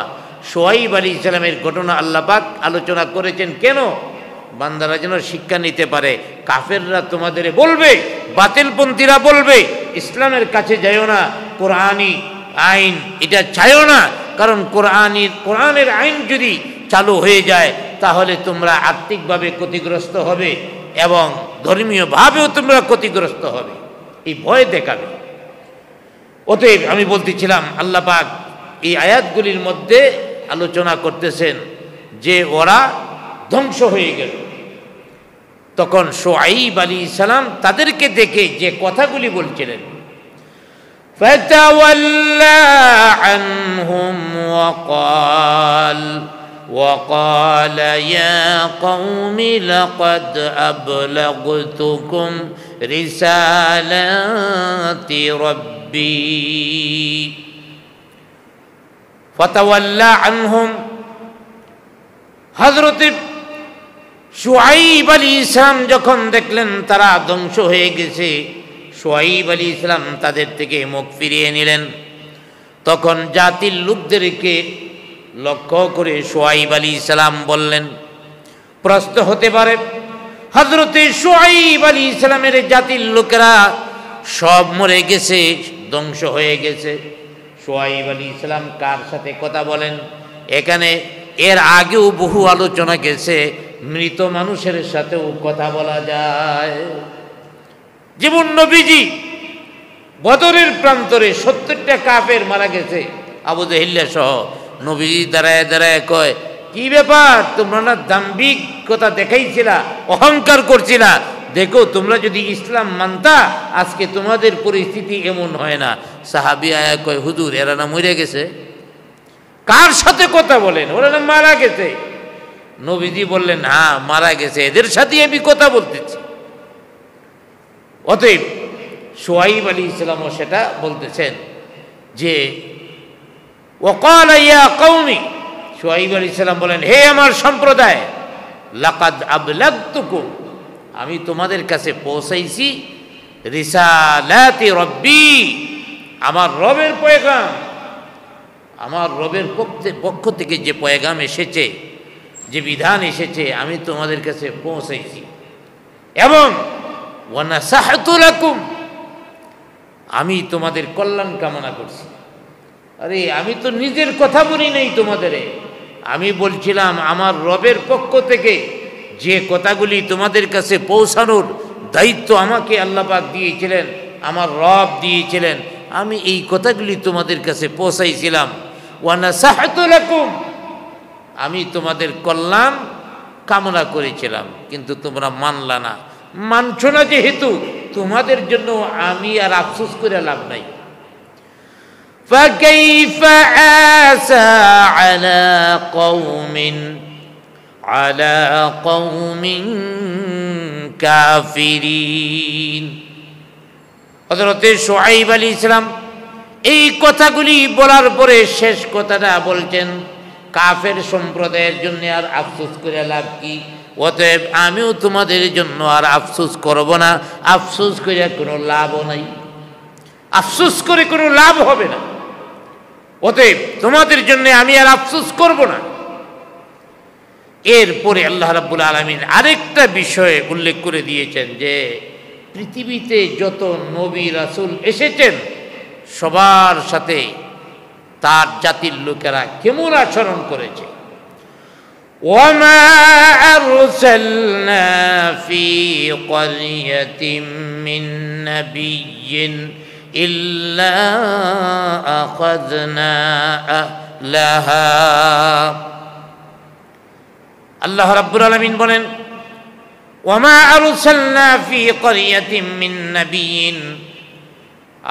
শুআইব আলাইহিস সালামের ঘটনা আল্লাহ পাক আলোচনা করেছেন কেন? বান্দারা যেন শিক্ষা নিতে পারে। কাফেররা তোমাদের বলবে, বাতিলপন্থীরা বলবে ইসলামের কাছে যাইও না, কোরআনী আইন এটা চাইও না, কারণ কোরআনের আইন যদি চালু হয়ে যায় তাহলে তোমরা আর্থিকভাবে ক্ষতিগ্রস্ত হবে এবং ধর্মীয়ভাবেও তোমরা ক্ষতিগ্রস্ত হবে, এই ভয় দেখাবে। অতএব আমি বলতেছিলাম আল্লাহ পাক এই আয়াতগুলির মধ্যে আলোচনা করতেছেন যে ওরা ধ্বংস হয়ে গেল। তখন শুআইব আলাইহিস সালাম তাদেরকে দেখে যে কথাগুলি বলছিলেন, ফাতাওয়াল্লা আনহুম وقال يا قوم لقد أبلغتكم رسالات ربي فتولى عنهم। হযরত শুআইব আলাইহিস সালাম যখন দেখলেন তারা ধ্বংস হয়ে গেছে, শুআইব আলাইহিস সালাম তাদের থেকে মুখ ফিরিয়ে নিলেন। তখন জাতির লোকদেরকে লক্ষ্য করে শুআইব আলাইহিস সালাম বললেন, প্রশ্ন হতে পারে হযরত শুআইব আলাইহিস সালামের জাতির লোকেরা সব মরে গেছে, ধ্বংস হয়ে গেছে। শুআইব আলাইহিস সালাম কার সাথে কথা বলেন? এখানে এর আগেও বহু আলোচনা গেছে, মৃত মানুষের সাথেও কথা বলা যায়। যেমন নবীজি বদরের প্রান্তরে 70টা কাফের মারা গেছে আবু জাহিল্লা সহ, নবীজি দাঁড়ায় দাঁড়ায় কয়, কি ব্যাপার, তোমরা না দাম্ভিকতা দেখাইছিলা, অহংকার করছিলা, দেখো তোমরা যদি ইসলাম মানতা আজকে তোমাদের পরিস্থিতি এমন হয় না। সাহাবী আয়া কয়, হুজুর এরা না মরে গেছে? কার সাথে কথা বলেন? ওরা না মারা গেছে। নবীজি বললেন, হ্যাঁ মারা গেছে, এদের সাথে আমি কথা বলতেছি। অতএব শুআইব আলাইহিস সালামও সেটা বলতেছেন যে ওয়াকাল ইয়া কওমি, শুআইব আলাইহিস সালাম বলেন, হে আমার সম্প্রদায়, লাকাদ আবলাগতুকুম, আমি তোমাদের কাছে পৌঁছাইছি রিসালাতি রব্বি, আমার রবের পয়গাম, আমার রবের পক্ষ থেকে যে পয়গাম এসেছে, যে বিধান এসেছে, আমি তোমাদের কাছে পৌঁছাইছি। এবং ওয়া নাসাহতু লাকুম, আমি তোমাদের কল্যাণ কামনা করছি। আরে আমি তো নিজের কথা বলি নাই তোমাদের, আমি বলছিলাম আমার রবের পক্ষ থেকে যে কথাগুলি তোমাদের কাছে পৌঁছানোর দায়িত্ব আমাকে আল্লাহ পাক দিয়েছিলেন, আমার রব দিয়েছিলেন, আমি এই কথাগুলি তোমাদের কাছে পৌঁছাইছিলাম। ওয়া নাসাহতু লাকুম, আমি তোমাদের কল্যাণ কামনা করেছিলাম, কিন্তু তোমরা মানলা না। মানছো না যেহেতু, তোমাদের জন্য আমি আর আফসোস করে লাভ নাই। فكيف آسى على قوم কাফিরিন। হযরত শুআইব আলাইহিস সালাম এই কথাগুলি বলার পরে শেষ কথাটা বলছেন, কাফের সম্প্রদায়ের জন্য আর আফসোস করে লাভ কি? অতএব আমিও তোমাদের জন্য আর আফসোস করব না, আফসোস করে কোনো লাভও নাই, আফসোস করে কোনো লাভ হবে না। অতএব তোমাদের জন্য আমি আর আফসোস করব না। এরপরে আল্লাহ রাব্বুল আলামিন আরেকটা বিষয় উল্লেখ করে দিয়েছেন যে পৃথিবীতে যত নবী রাসূল এসেছেন সবার সাথে তার জাতির লোকেরা কেমন আচরণ করেছে। ওয়ামা আরসালনা ফি ক্বরিয়াতিন মিন নাবিয়্যিন ইল্লা আখাযনা আহলাহা। আল্লাহ রাব্বুল আলামিন বলেন, ওয়ামা আরসালনা ফি ক্বরিয়াতিন মিন নাবিয়্যিন,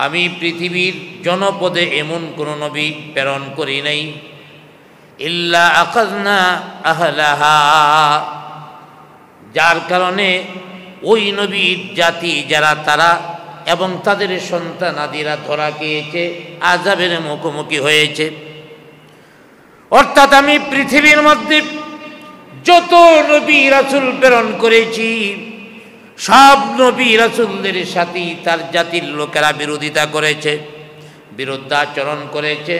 আমি পৃথিবীর জনপদে এমন কোন নবী প্রেরণ করি নাই, ইল্লা আখাযনা আহলাহা, যার কারণে ওই নবীর জাতি যারা তারা এবং তাদের সন্তানাদিরা ধরা খেয়েছে, আযাবের মুখোমুখি হয়েছে। অর্থাৎ আমি পৃথিবীর মধ্যে যত নবী রাসূল প্রেরণ করেছি সব নবী রাসূলদের সাথে তার জাতির লোকেরা বিরোধিতা করেছে, বিরুদ্ধাচরণ করেছে,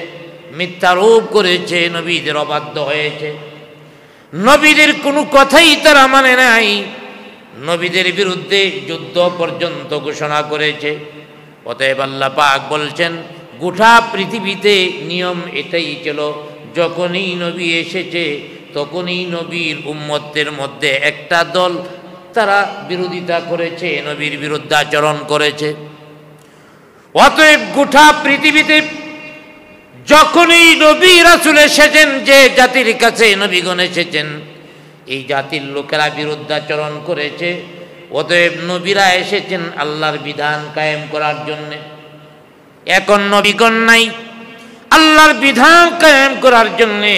মিথ্যারোপ করেছে, নবীদের অবাধ্য হয়েছে, নবীদের কোনো কথাই তারা মানে নাই, নবীদের বিরুদ্ধে যুদ্ধ পর্যন্ত ঘোষণা করেছে। অতএব আল্লাহ পাক বলছেন, গোটা পৃথিবীতে নিয়ম এটাই ছিল, যখনই নবী এসেছে তখনই নবীর উম্মতের মধ্যে একটা দল তারা বিরোধিতা করেছে, নবীর বিরুদ্ধে আচরণ করেছে। অতএব গোটা পৃথিবীতে যখনই নবী রাসূল এসেছেন, যে জাতির কাছে নবীগণ এসেছেন, এই জাতির লোকেরা বিরুদ্ধাচরণ করেছে। অতএব নবীরা এসেছেন আল্লাহর বিধান কায়েম করার জন্যে। এখন নবীগণ নাই, আল্লাহর বিধান কায়েম করার জন্যে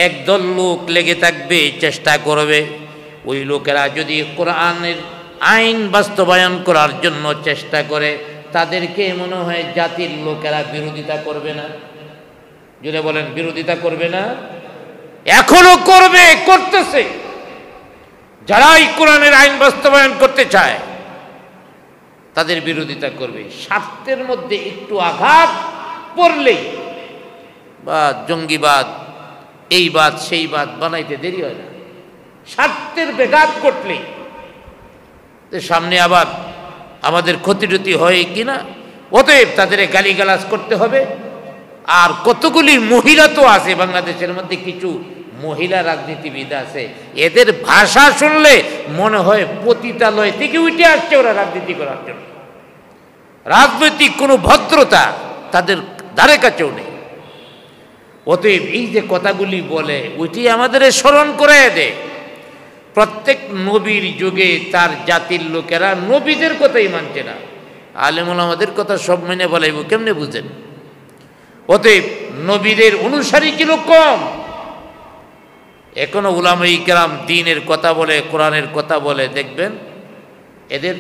একদল লোক লেগে থাকবে, চেষ্টা করবে। ওই লোকেরা যদি কোরআনের আইন বাস্তবায়ন করার জন্য চেষ্টা করে, তাদেরকে মনে হয় জাতির লোকেরা বিরোধিতা করবে না। যদি বলেন বিরোধিতা করবে না, এখনো করবে, করতেছে। যারা এই কোরআনের আইন বাস্তবায়ন করতে চায় তাদের বিরোধিতা করবে। স্বার্থের মধ্যে একটু আঘাত পড়লেই বা জঙ্গিবাদ, এই বাদ সেই বাদ বানাইতে দেরি হয় না। স্বার্থের ব্যাঘাত ঘটলেই সামনে আবার আমাদের ক্ষতিটতি হয় কিনা, অতএব তাদের গালিগালাজ করতে হবে। আর কতগুলি মহিলা তো আছে বাংলাদেশের মধ্যে, কিছু মহিলা রাজনীতিবিদ আছে, এদের ভাষা শুনলে মনে হয় পতিতালয় থেকে উঠে আসছে ওরা রাজনীতি করার জন্য। রাজনৈতিক কোনো ভদ্রতা তাদের ধারে কাছেও নেই। অতএব এই যে কথাগুলি বলে, ওইটি আমাদের স্মরণ করে দেয়। প্রত্যেক নবীর যুগে তার জাতির লোকেরা নবীদের কথাই মানছে না, আলেম ওলামাদের কথা সব মেনে বলাইব, কেমনে বুঝেন? অতএব নবীদের অনুসারী ছিল কম। এখনো উলামায়ে কেরাম দ্বীনের কথা বলে, কোরআনের কথা বলে, দেখবেন এদের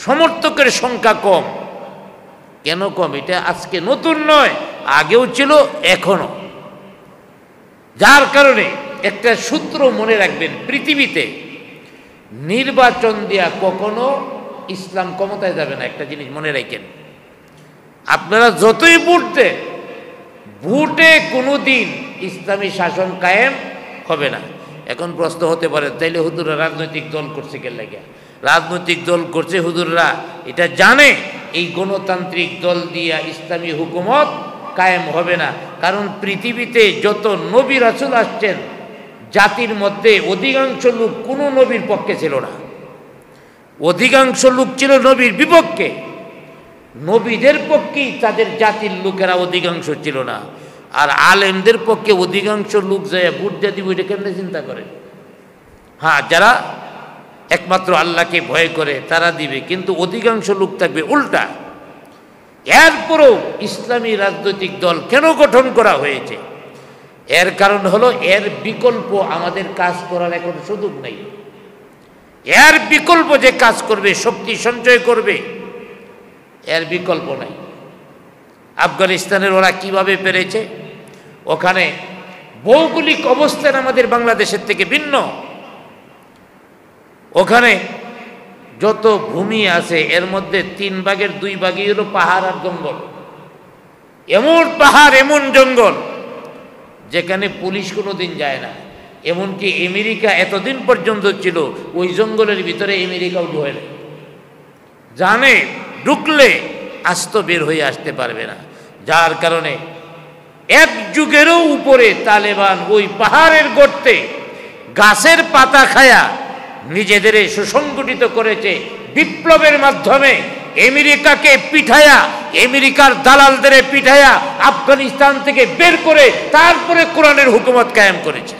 সমর্থকের সংখ্যা কম। কেন কম? এটা আজকে নতুন নয়, আগেও ছিল, এখনো। যার কারণে একটা সূত্র মনে রাখবেন, পৃথিবীতে নির্বাচন দিয়া কখনো ইসলাম ক্ষমতায় যাবে না। একটা জিনিস মনে রাখেন, আপনারা যতই ভোট দেন, ভোটে কোনো দিন ইসলামী শাসন কায়েম হবে না। এখন প্রশ্ন হতে পারে, তাইলে হুজুররা রাজনৈতিক দল করছে কে লাগে? রাজনৈতিক দল করছে হুজুররা এটা জানে এই গণতান্ত্রিক দল দিয়া ইসলামী হুকুমত কায়েম হবে না। কারণ পৃথিবীতে যত নবী রাসূল আসছেন, জাতির মধ্যে অধিকাংশ লোক কোনো নবীর পক্ষে ছিল না, অধিকাংশ লোক ছিল নবীর বিপক্ষে। নবীদের পক্ষেই তাদের জাতির লোকেরা অধিকাংশ ছিল না। আর আলেমদের পক্ষে অধিকাংশ লোক যায় ভোট দিয়ে দিব, এটা কেমনে চিন্তা করে? হ্যাঁ, যারা একমাত্র আল্লাহকে ভয় করে তারা দিবে, কিন্তু অধিকাংশ লোক থাকবে উল্টা। এরপরও ইসলামী রাজনৈতিক দল কেন গঠন করা হয়েছে? এর কারণ হলো, এর বিকল্প আমাদের কাজ করার এখন সুযোগ নেই। এর বিকল্প যে কাজ করবে, শক্তি সঞ্চয় করবে, এর বিকল্প নাই। আফগানিস্তানের ওরা কিভাবে পেরেছে? ওখানে ভৌগোলিক অবস্থান আমাদের বাংলাদেশের থেকে ভিন্ন। ওখানে যত ভূমি আছে এর মধ্যে 3 ভাগের 2 ভাগই হলো পাহাড় আর জঙ্গল। এমন পাহাড়, এমন জঙ্গল যেখানে পুলিশ কোনোদিন যায় না। এমনকি আমেরিকা এতদিন পর্যন্ত ছিল, ওই জঙ্গলের ভিতরে আমেরিকাও ঢোকে না, জানে ঢুকলে আস্ত বের হয়ে আসতে পারবে না। যার কারণে এক যুগেরও উপরে তালেবান ওই পাহাড়ের গর্তে গাছের পাতা খায়া নিজেদের সুসংগঠিত করেছে। বিপ্লবের মাধ্যমে আমেরিকাকে পিঠায়া, আমেরিকার দালালদের পিঠায়া আফগানিস্তান থেকে বের করে তারপরে কোরআনের হুকুমত কায়েম করেছে।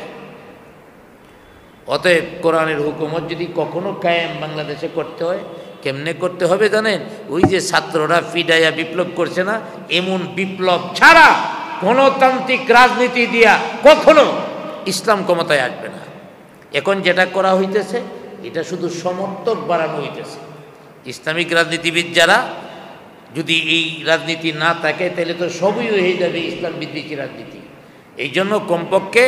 অতএব কোরআনের হুকুমত যদি কখনো কায়েম বাংলাদেশে করতে হয়, কেমনে করতে হবে জানেন? ওই যে ছাত্ররা ফিডাইয়া বিপ্লব করছে না, এমন বিপ্লব ছাড়া গণতান্ত্রিক রাজনীতি দিয়া কখনো ইসলাম ক্ষমতায় আসবে না। এখন যেটা করা হইতেছে, এটা শুধু সমর্থক বাড়ানো হইতেছে। ইসলামিক রাজনীতিবিদ যারা, যদি এই রাজনীতি না থাকে তাহলে তো সবই হয়ে যাবে ইসলাম বিদ্বেষী রাজনীতি। এই জন্য কমপক্ষে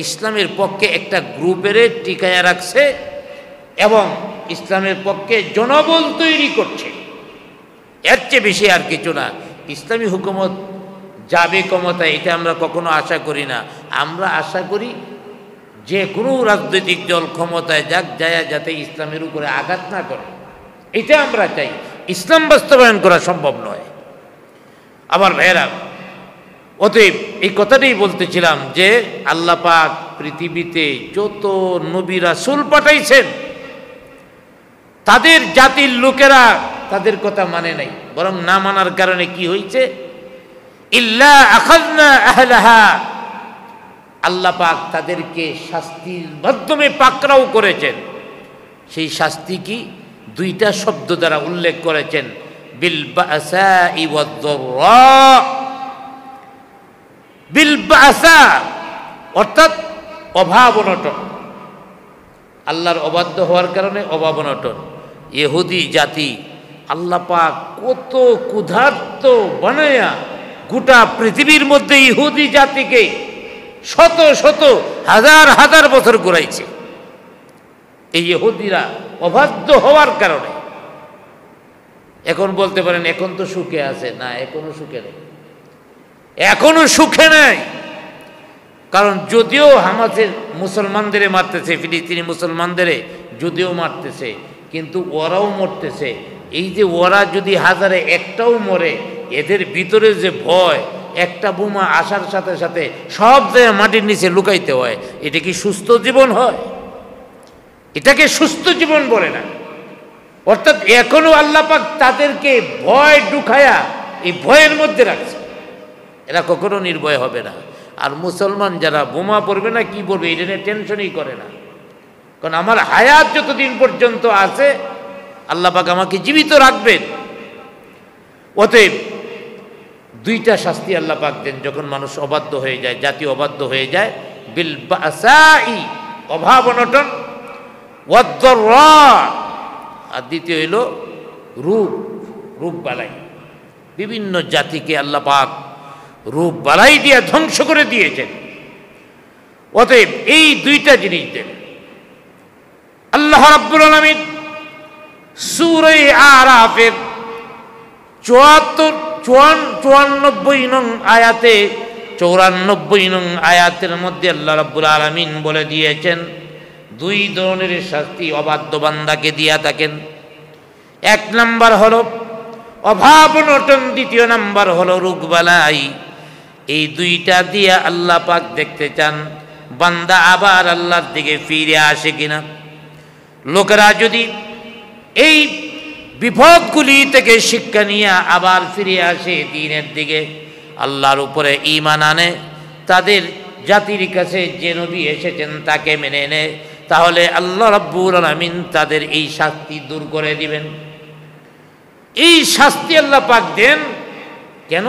ইসলামের পক্ষে একটা গ্রুপের টিকায়া রাখছে এবং ইসলামের পক্ষে জনবল তৈরি করছে। এর চেয়ে বেশি আর কিছু না। ইসলামী হুকুমত যাবে ক্ষমতায়, এটা আমরা কখনো আশা করি না। আমরা আশা করি যে কোনো রাজনৈতিক দল ক্ষমতায় যাক, যায় যাতে ইসলামের উপরে আঘাত না করে, এটা আমরা চাই। ইসলাম বাস্তবায়ন করা সম্ভব নয়। আবার ভাইয়েরা, অতএব এই কথাটাই বলতেছিলাম যে আল্লাহ পাক পৃথিবীতে যত নবী রাসূল পাঠাইছেন তাদের জাতির লোকেরা তাদের কথা মানে নাই, বরং না মানার কারণে কি হয়েছে, ইল্লা আখাযনা আহলাহা, আল্লাহ পাক তাদেরকে শাস্তির মাধ্যমে পাকড়াও করেছেন। সেই শাস্তি কি? দুইটা শব্দ দ্বারা উল্লেখ করেছেন, বিল বাসাই ওয়াদ-দাররা। বিল বাসা অর্থাৎ অভাব অনটন, আল্লাহর অবাধ্য হওয়ার কারণে অভাব অনটন। ইহুদি জাতি আল্লাহ পাক কত ক্ষুধার্ত বানায়া গোটা পৃথিবীর মধ্যে ইহুদি জাতিকে শত শত হাজার হাজার বছর ঘুরাইছে। এই ইহুদিরা অবাধ্য হওয়ার কারণে। এখন বলতে পারেন এখন তো সুখে আছে, না, এখনো সুখে নেই, এখনো সুখে নেই। কারণ যদিও হামাসের মুসলমানদের মারতেছে, ফিলিস্তিনি মুসলমানদের যদিও মারতেছে, কিন্তু ওরাও মরতেছে। এই যে ওরা যদি হাজারে একটাও মরে, এদের ভিতরে যে ভয়, একটা বোমা আসার সাথে সাথে সব জায়গায় মাটির নিচে লুকাইতে হয়। এটা কি সুস্থ জীবন হয়? এটাকে সুস্থ জীবন বলে না। অর্থাৎ এখনো আল্লাহ পাক তাদেরকে ভয় ঢুকায়া এই ভয়ের মধ্যে রাখছে, এরা কখনো নির্ভয় হবে না। আর মুসলমান যারা বোমা পড়বে না কি পড়বে এটা নিয়ে টেনশনই করে না, কারণ আমার হায়াত যতদিন পর্যন্ত আছে আল্লাহ পাক আমাকে জীবিত রাখবেন। অতএব দুইটা শাস্তি আল্লাহ পাক দেন যখন মানুষ অবাধ্য হয়ে যায়, জাতি অবাধ্য হয়ে যায়। বিল বাসাই অভাব অনটন, ওয়াদ-দাররা আর দ্বিতীয় হইল রোগ বালাই। বিভিন্ন জাতিকে আল্লাহ পাক রোগ বালাই দিয়ে ধ্বংস করে দিয়েছেন। অতএব এই দুইটা জিনিস দেন। আল্লাহ রাব্বুল আলামিন সূরা আরাফের 94 নং আয়াতে 94 নং আয়াতের মধ্যে আল্লাহ রাব্বুল আলামিন বলে দিয়েছেন দুই ধরনের শাস্তি অবাধ্য বান্দাকে দিয়া থাকেন। এক নাম্বার হলো অভাব অনটন, দ্বিতীয় নাম্বার হলো রোগবালাই। এই দুইটা দিয়া আল্লাহ পাক দেখতে চান বান্দা আবার আল্লাহর দিকে ফিরে আসে কিনা। লোকেরা যদি এই বিপদগুলি থেকে শিক্ষা নিয়ে আবার ফিরে আসে দ্বীনের দিকে, আল্লাহর উপরে ঈমান আনে, তাদের জাতির কাছে যে নবী এসেছেন তাকে মেনে নেয়, তাহলে আল্লাহ রাব্বুল আলামিন তাদের এই শাস্তি দূর করে দিবেন। এই শাস্তি আল্লাহ পাক দেন কেন?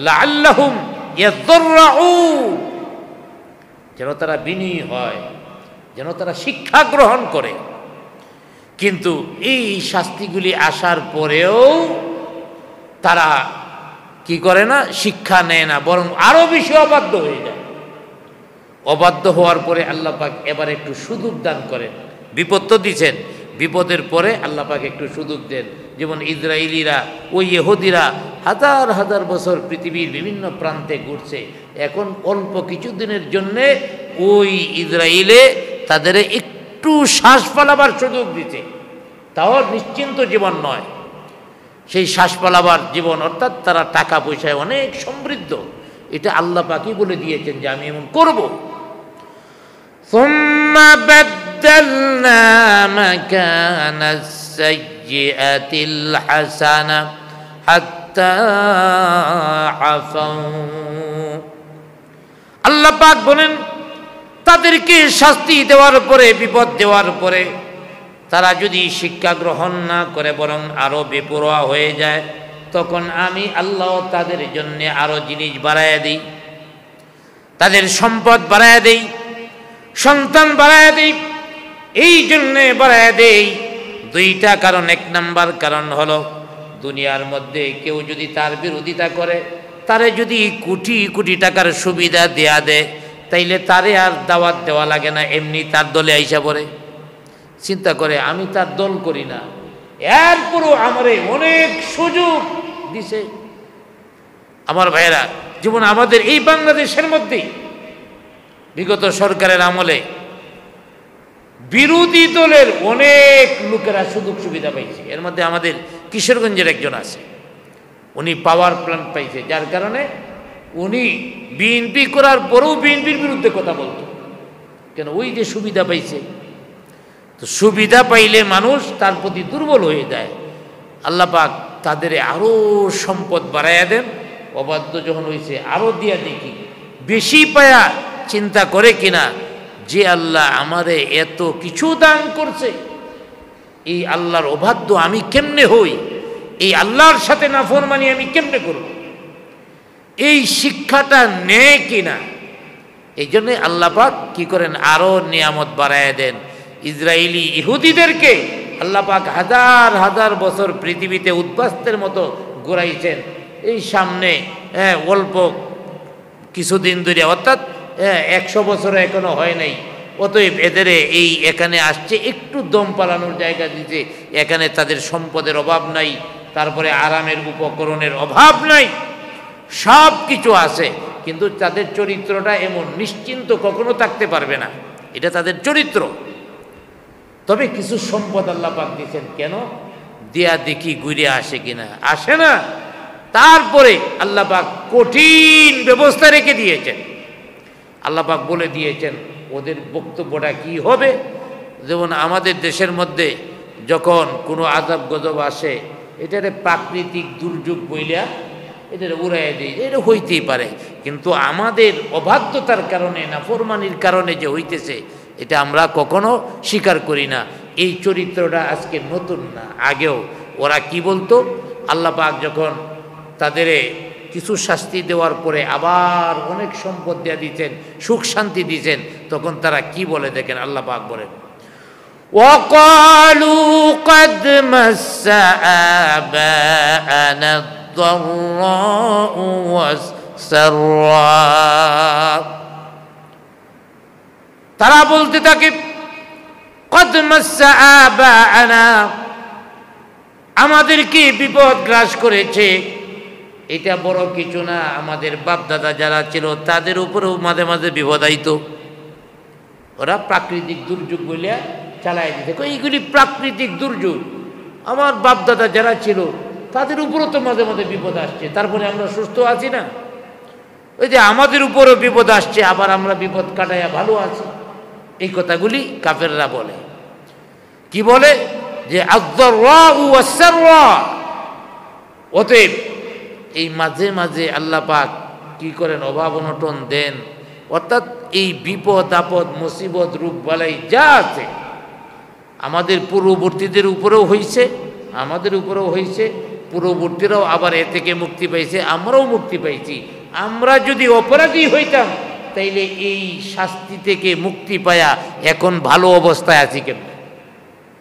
লাআল্লাহুম ইয়াযরাউন, যেন তারা বিনয়ী হয়, যেন তারা শিক্ষা গ্রহণ করে। কিন্তু এই শাস্তিগুলি আসার পরেও তারা কি করে না? শিক্ষা নেয় না, বরং আরো বেশি অবাধ্য হয়ে যায়। অবাধ্য হওয়ার পরে আল্লাহ পাক এবার একটু সুযোগ দান করেন। বিপদ তো দিচ্ছেন, বিপদের পরে আল্লাহ পাক একটু সুযোগ দেন। যেমন ইসরায়েলিরা, ওই ইহুদিরা হাজার হাজার বছর পৃথিবীর বিভিন্ন প্রান্তে ঘুরছে, এখন অল্প কিছুদিনের জন্যে ওই ইসরায়েলে তাদের একটু শ্বাস পালাবার সুযোগ দিচ্ছে, তাও নিশ্চিন্ত জীবন নয়, সেই শ্বাস পালাবার জীবন, অর্থাৎ তারা টাকা পয়সায় অনেক সমৃদ্ধ। এটা আল্লাহ পাকই বলে দিয়েছেন যে আমি এমন করব। ثم بدلنا مكان السيئة الحسنة حتى عفوا। আল্লাহ পাক বলেন তাদেরকে শাস্তি দেওয়ার পরে, বিপদ দেওয়ার পরে তারা যদি শিক্ষা গ্রহণ না করে বরং আরো বেপরোয়া হয়ে যায়, তখন আমি আল্লাহ তাদের জন্য আরো জিনিস বাড়াইয়া দিই, তাদের সম্পদ বাড়াইয়া দেই, সন্তান বাড়াইয়া দেই। এই জন্যে বাড়াইয়া দেই দুইটা কারণ। এক নাম্বার কারণ হলো দুনিয়ার মধ্যে কেউ যদি তার বিরোধিতা করে, তারে যদি কোটি কোটি টাকার সুবিধা দেয়া দেয়, তাইলে তারে আর দাওয়াত দেওয়া লাগে না, এমনি তার দলে আইসা পড়ে। চিন্তা করে আমি তার দল করি না, এরপরও আমারে অনেক সুযোগ দিছে। আমার ভাইয়েরা, যেমন আমাদের এই বাংলাদেশের মধ্যেই বিগত সরকারের আমলে বিরোধী দলের অনেক লোকেরা সুযোগ সুবিধা পাইছে। এর মধ্যে আমাদের কিশোরগঞ্জের একজন আছে, উনি পাওয়ার প্ল্যান্ট পাইছে, যার কারণে উনি বিএনপি করার পরেও বিএনপির বিরুদ্ধে কথা বলতো। কেন? ওই যে সুবিধা পাইছে। তো সুবিধা পাইলে মানুষ তার প্রতি দুর্বল হয়ে যায়। আল্লাহ পাক তাদের আরও সম্পদ বাড়াইয়া দেন। অবাধ্য যখন হয়েছে আরও দিয়া দেখি বেশি পায়া চিন্তা করে কিনা যে আল্লাহ আমারে এত কিছু দান করছে, এই আল্লাহর অবাধ্য আমি কেমনে হই, এই আল্লাহর সাথে নাফরমানি আমি কেমনে করব, এই শিক্ষাটা নেয় কিনা। এই জন্যে আল্লাহ পাক কি করেন, আরও নিয়ামত বাড়াইয়া দেন। ইসরায়েলি ইহুদিদেরকে আল্লাহ পাক হাজার হাজার বছর পৃথিবীতে উদ্বাস্তের মতো ঘুরাইছেন। এই সামনে অল্প কিছুদিন ধরে, অর্থাৎ 100 বছর এখনো হয় নাই। অতএব এদের এই এখানে আসছে একটু দম পালানোর জায়গা দিতে। এখানে তাদের সম্পদের অভাব নাই, তারপরে আরামের উপকরণের অভাব নাই, সব কিছু আছে। কিন্তু তাদের চরিত্রটা এমন, নিশ্চিন্ত কখনো থাকতে পারবে না, এটা তাদের চরিত্র। তবে কিছু সম্পদ আল্লাহ পাক দিয়েছেন, কেন দেয়া দেখি ঘুরে আসে কিনা, আসে না। তারপরে আল্লাহ পাক কঠিন ব্যবস্থা রেখে দিয়েছেন। আল্লাহ পাক বলে দিয়েছেন ওদের বক্তব্যটা কি হবে। যেমন আমাদের দেশের মধ্যে যখন কোনো আযাব গজব আসে, এটারে প্রাকৃতিক দুর্যোগ বইলা এটারে উড়াইয়া দিই, এটা হইতেই পারে। কিন্তু আমাদের অবাধ্যতার কারণে, নাফরমানির কারণে যে হইতেছে, এটা আমরা কখনো স্বীকার করি না। এই চরিত্রটা আজকে নতুন না, আগেও ওরা কি বলতো, আল্লাহ পাক যখন তাদের কিছু শাস্তি দেওয়ার পরে আবার অনেক সম্পদ দেওয়া দিচ্ছেন, সুখ শান্তি দিচ্ছেন, তখন তারা কি বলে দেখেন। আল্লাহ পাক বলেন, وَقَالُوا قَدْ مَسَّ آبَاءَنَا الضَّرَّاءُ وَالسَّرَّاءُ। তারা বলতে থাকে قَدْ مَسَّ آبَاءَنَا, আমাদেরকে বিপদ গ্রাস করেছে। এটা বড় কিছু না, আমাদের বাপ দাদা যারা ছিল তাদের উপরেও মাঝে মাঝে বিপদ আইতো। ওরা প্রাকৃতিক দুর্যোগ বলে চালাই দিতে, এইগুলি প্রাকৃতিক দুর্যোগ। আমার বাপ দাদা যারা ছিল তাদের উপরও তো মাঝে মাঝে বিপদ আসছে, তারপরে আমরা সুস্থ আছি না। ওই যে আমাদের উপরও বিপদ আসছে, আবার আমরা বিপদ কাটাইয়া ভালো আছি। এই কথাগুলি কাফেররা বলে। কি বলে? যে আয-যাররাউ ওয়াস-সাররা। অতএব এই মাঝে মাঝে আল্লাহ পাক কি করেন, অভাব অনটন দেন। অর্থাৎ এই বিপদ আপদ মুসিবত রূপ বালাই যা আছে আমাদের পূর্ববর্তীদের উপরেও হয়েছে, আমাদের উপরেও হয়েছে, পূর্ববর্তীরাও আবার এ থেকে মুক্তি পাইছে, আমরাও মুক্তি পাইছি। আমরা যদি অপরাধী হইতাম তাইলে এই শাস্তি থেকে মুক্তি পায়া এখন ভালো অবস্থায় আছি কেমন?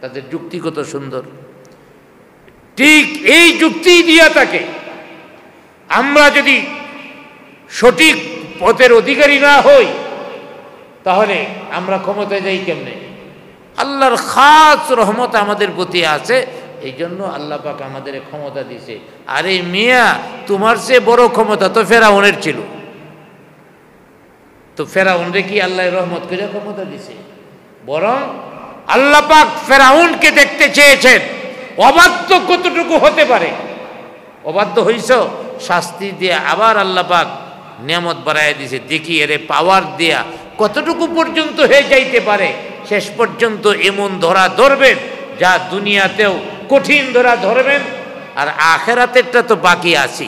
তাদের যুক্তি কত সুন্দর। ঠিক এই যুক্তি দিয়া থাকে, আমরা যদি সঠিক পথের অধিকারী না হই তাহলে আমরা ক্ষমতায় যাই কেমনে? আল্লাহর খাস রহমত আমাদের প্রতি আছে, এই জন্য আল্লাহ পাক আমাদের ক্ষমতা দিছে। আরে মিয়া, তোমার চেয়ে বড় ক্ষমতা তো ফেরাউনের ছিল। তো ফেরাউনরে কি আল্লাহ রহমত করে ক্ষমতা দিছে? বরং আল্লাহ পাক ফেরাউনকে দেখতে চেয়েছেন অবাধ্য কতটুকু হতে পারে। অবাধ্য হইছ, শাস্তি দিয়ে আবার আল্লাহ পাক নিয়ামত বাড়াইয়া দিছে, দেখি এরে পাওয়ার দিয়া কতটুকু পর্যন্ত হয়ে যাইতে পারে। শেষ পর্যন্ত এমন ধরা ধরবেন যা দুনিয়াতেও কঠিন ধরা ধরবেন। আর আখেরাতেরটা তো বাকি আছি,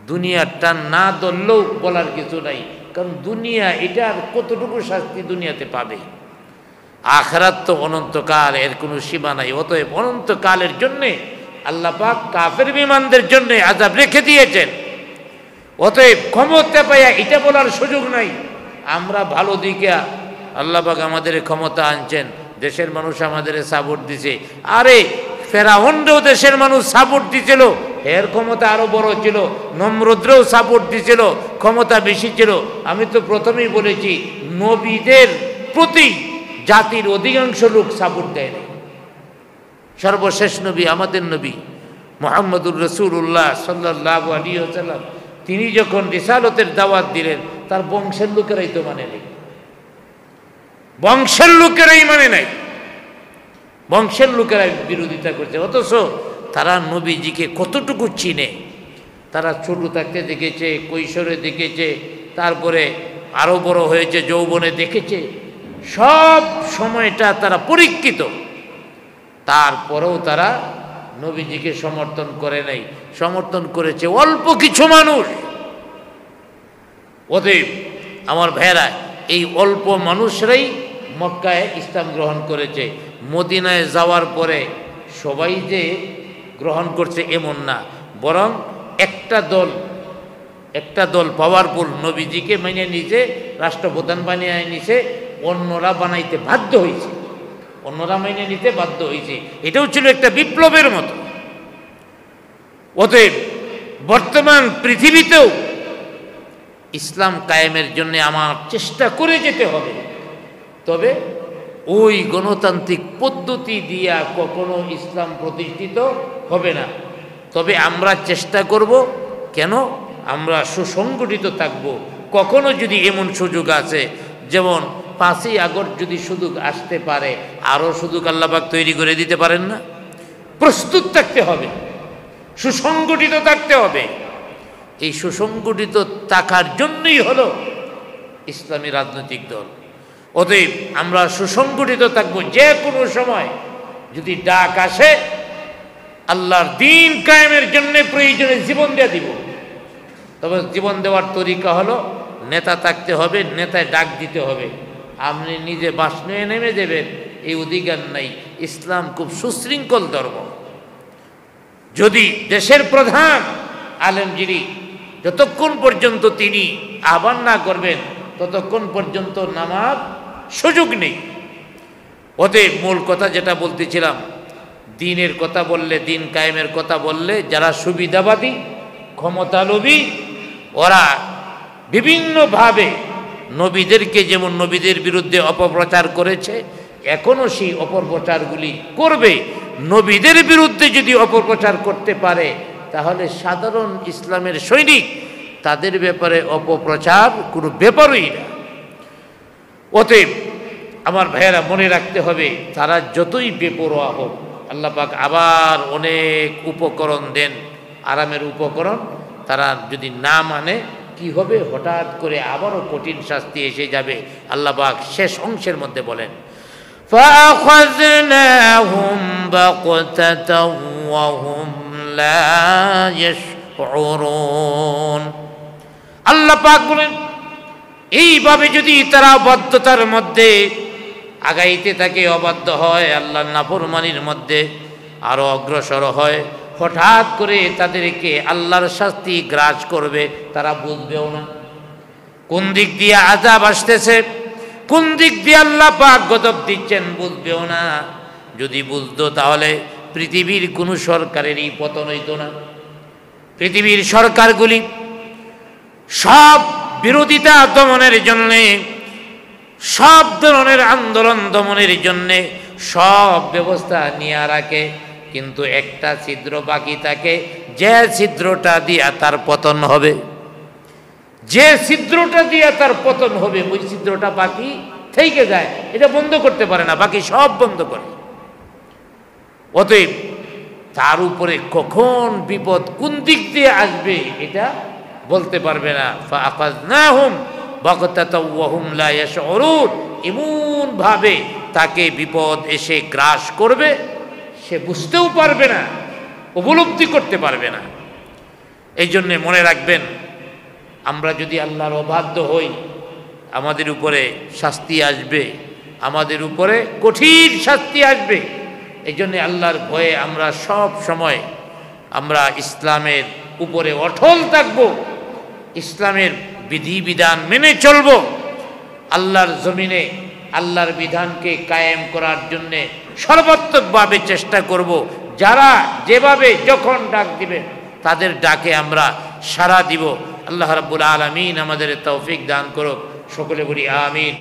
দুনিয়ারটা না ধরলেও বলার কিছু নাই। কারণ দুনিয়া এটার কতটুকু শাস্তি দুনিয়াতে পাবে, আখেরাত তো অনন্তকাল, এর কোনো সীমা নাই। অতএব অনন্তকালের জন্যে আল্লাহ পাক কাফের বিমানদের জন্য আযাব রেখে দিয়েছেন। অতএব ক্ষমতা পাইয়া এটা বলার সুযোগ নাই আমরা ভালো দিকে আল্লাহ পাক আমাদের ক্ষমতা আনছেন, দেশের মানুষ আমাদের সাপোর্ট দিছে। আরে ফেরাউনরেও দেশের মানুষ সাপোর্ট দিছিল, এর ক্ষমতা আরো বড় ছিল। নমরুদরেও সাপোর্ট দিছিল, ক্ষমতা বেশি ছিল। আমি তো প্রথমেই বলেছি, নবীদের প্রতি জাতির অধিকাংশ লোক সাপোর্ট দেয় না। সর্বশেষ নবী আমাদের নবী মুহাম্মদুর রাসূলুল্লাহ সাল্লাল্লাহু আলাইহি ওয়াসাল্লাম, তিনি যখন রিসালতের দাওয়াত দিলেন, তার বংশের লোকেরাই তো মানে নাই, বংশের লোকেরাই মানে নাই, বংশের লোকেরাই বিরোধিতা করছে। অথচ তারা নবীজিকে কতটুকু চিনে, তারা ছোট থাকতে দেখেছে, কৈশোরে দেখেছে, তারপরে আরও বড় হয়েছে, যৌবনে দেখেছে, সব সময়টা তারা পরীক্ষিত। তারপরেও তারা নবীজিকে সমর্থন করে নাই, সমর্থন করেছে অল্প কিছু মানুষ। অতএব আমার ভাইয়েরা, এই অল্প মানুষরাই মক্কায় ইসলাম গ্রহণ করেছে। মদিনায় যাওয়ার পরে সবাই যে গ্রহণ করছে এমন না, বরং একটা দল পাওয়ারফুল নবীজিকে মেনে নিছে, রাষ্ট্রপ্রধান বানিয়ে নিছে, অন্যরা বানাইতে বাধ্য হয়েছে, অন্যরা মেনে নিতে বাধ্য হয়েছে। এটাও ছিল একটা বিপ্লবের মতো। অতএব বর্তমান পৃথিবীতেও ইসলাম কায়েমের জন্য আমার চেষ্টা করে যেতে হবে, তবে ওই গণতান্ত্রিক পদ্ধতি দিয়া কখনো ইসলাম প্রতিষ্ঠিত হবে না। তবে আমরা চেষ্টা করব, কেন আমরা সুসংগঠিত থাকব। কখনো যদি এমন সুযোগ আছে, যেমন 5ই আগস্ট যদি সুযোগ আসতে পারে, আরও সুযোগ আল্লাহ পাক তৈরি করে দিতে পারেন না? প্রস্তুত থাকতে হবে, সুসংগঠিত থাকতে হবে। এই সুসংগঠিত থাকার জন্যই হলো ইসলামী রাজনৈতিক দল। অতএব আমরা সুসংগঠিত থাকব। যে কোনো সময় যদি ডাক আসে, আল্লাহর দ্বীন কায়েমের জন্য প্রয়োজনে জীবন দিয়ে দিব। তবে জীবন দেওয়ার তরিকা হলো নেতা থাকতে হবে, নেতায় ডাক দিতে হবে। আপনি নিজে বাস নিয়ে নেমে দেবেন এই অধিকার নাই। ইসলাম খুব সুশৃঙ্খল ধর্ম। যদি দেশের প্রধান আলেম যিনি, যতক্ষণ পর্যন্ত তিনি আহ্বান না করবেন ততক্ষণ পর্যন্ত নামার সুযোগ নেই। অতএব মূল কথা যেটা বলতেছিলাম, দ্বীনের কথা বললে, দ্বীন কায়েমের কথা বললে, যারা সুবিধাবাদী, ক্ষমতালোভী, ওরা বিভিন্নভাবে নবীদেরকে, যেমন নবীদের বিরুদ্ধে অপপ্রচার করেছে, এখনও সেই অপপ্রচারগুলি করবে। নবীদের বিরুদ্ধে যদি অপপ্রচার করতে পারে, তাহলে সাধারণ ইসলামের সৈনিক, তাদের ব্যাপারে অপপ্রচার কোনো ব্যাপারই না। অতএব আমার ভাইয়েরা মনে রাখতে হবে, তারা যতই বেপরোয়া হোক, আল্লাহ পাক আবার অনেক উপকরণ দেন, আরামের উপকরণ। তারা যদি না মানে কি হবে, হঠাৎ করে আবারও কঠিন শাস্তি এসে যাবে। আল্লাহ পাক শেষ অংশের মধ্যে বলেন, فَأَخَذْنَاهُمْ بَغْتَةً وَهُمْ لَا يَشْعُرُونَ। আল্লাহ পাক বলেন, এইভাবে যদি তারা অবাধ্যতার মধ্যে আগাইতে থাকে, অবাধ্য হয়, আল্লাহর নাফরমানির মধ্যে আরো অগ্রসর হয়, হঠাৎ করে তাদেরকে আল্লাহর শাস্তি গ্রাস করবে, তারা বুঝবেও না কোন দিক দিয়ে আযাব আসতেছে, কোন দিক দিয়ে আল্লাহ পাক গজব দিচ্ছেন, বুঝবেও না। যদি বুঝতো তাহলে পৃথিবীর কোনো সরকারেরই পতন হইতো না। পৃথিবীর সরকারগুলি সব বিরোধিতা দমনের জন্যে, সব ধরনের আন্দোলন দমনের জন্যে সব ব্যবস্থা নিয়ে রাখে, কিন্তু একটা ছিদ্র বাকি থাকে, যে ছিদ্রটা দিয়া তার পতন হবে, যে ছিদ্রটা দিয়া তার পতন হবে, ওই ছিদ্রটা বাকি থেকে যায়, এটা বন্ধ করতে পারে না, বাকি সব বন্ধ করে। অতএব তার উপরে কখন বিপদ কোন দিক দিয়ে আসবে এটা বলতে পারবে না। ফাআখাযনাহুম বাগতাতাও ওয়া হুম লা ইয়াশউরুন, এমন ভাবে তাকে বিপদ এসে গ্রাস করবে, সে বুঝতেও পারবে না, উপলব্ধি করতে পারবে না। এই জন্যে মনে রাখবেন, আমরা যদি আল্লাহর অবাধ্য হই, আমাদের উপরে শাস্তি আসবে, আমাদের উপরে কঠিন শাস্তি আসবে। এই জন্যে আল্লাহর ভয়ে আমরা সব সময় আমরা ইসলামের উপরে অটল থাকব, ইসলামের বিধিবিধান মেনে চলব, আল্লাহর জমিনে আল্লাহর বিধানকে কায়েম করার জন্যে সর্বাত্মকভাবে চেষ্টা করব। যারা যেভাবে যখন ডাক দিবে, তাদের ডাকে আমরা সাড়া দিব। আল্লাহ রাব্বুল আলামিন আমাদের তৌফিক দান করুক। সকলে বলি আমিন।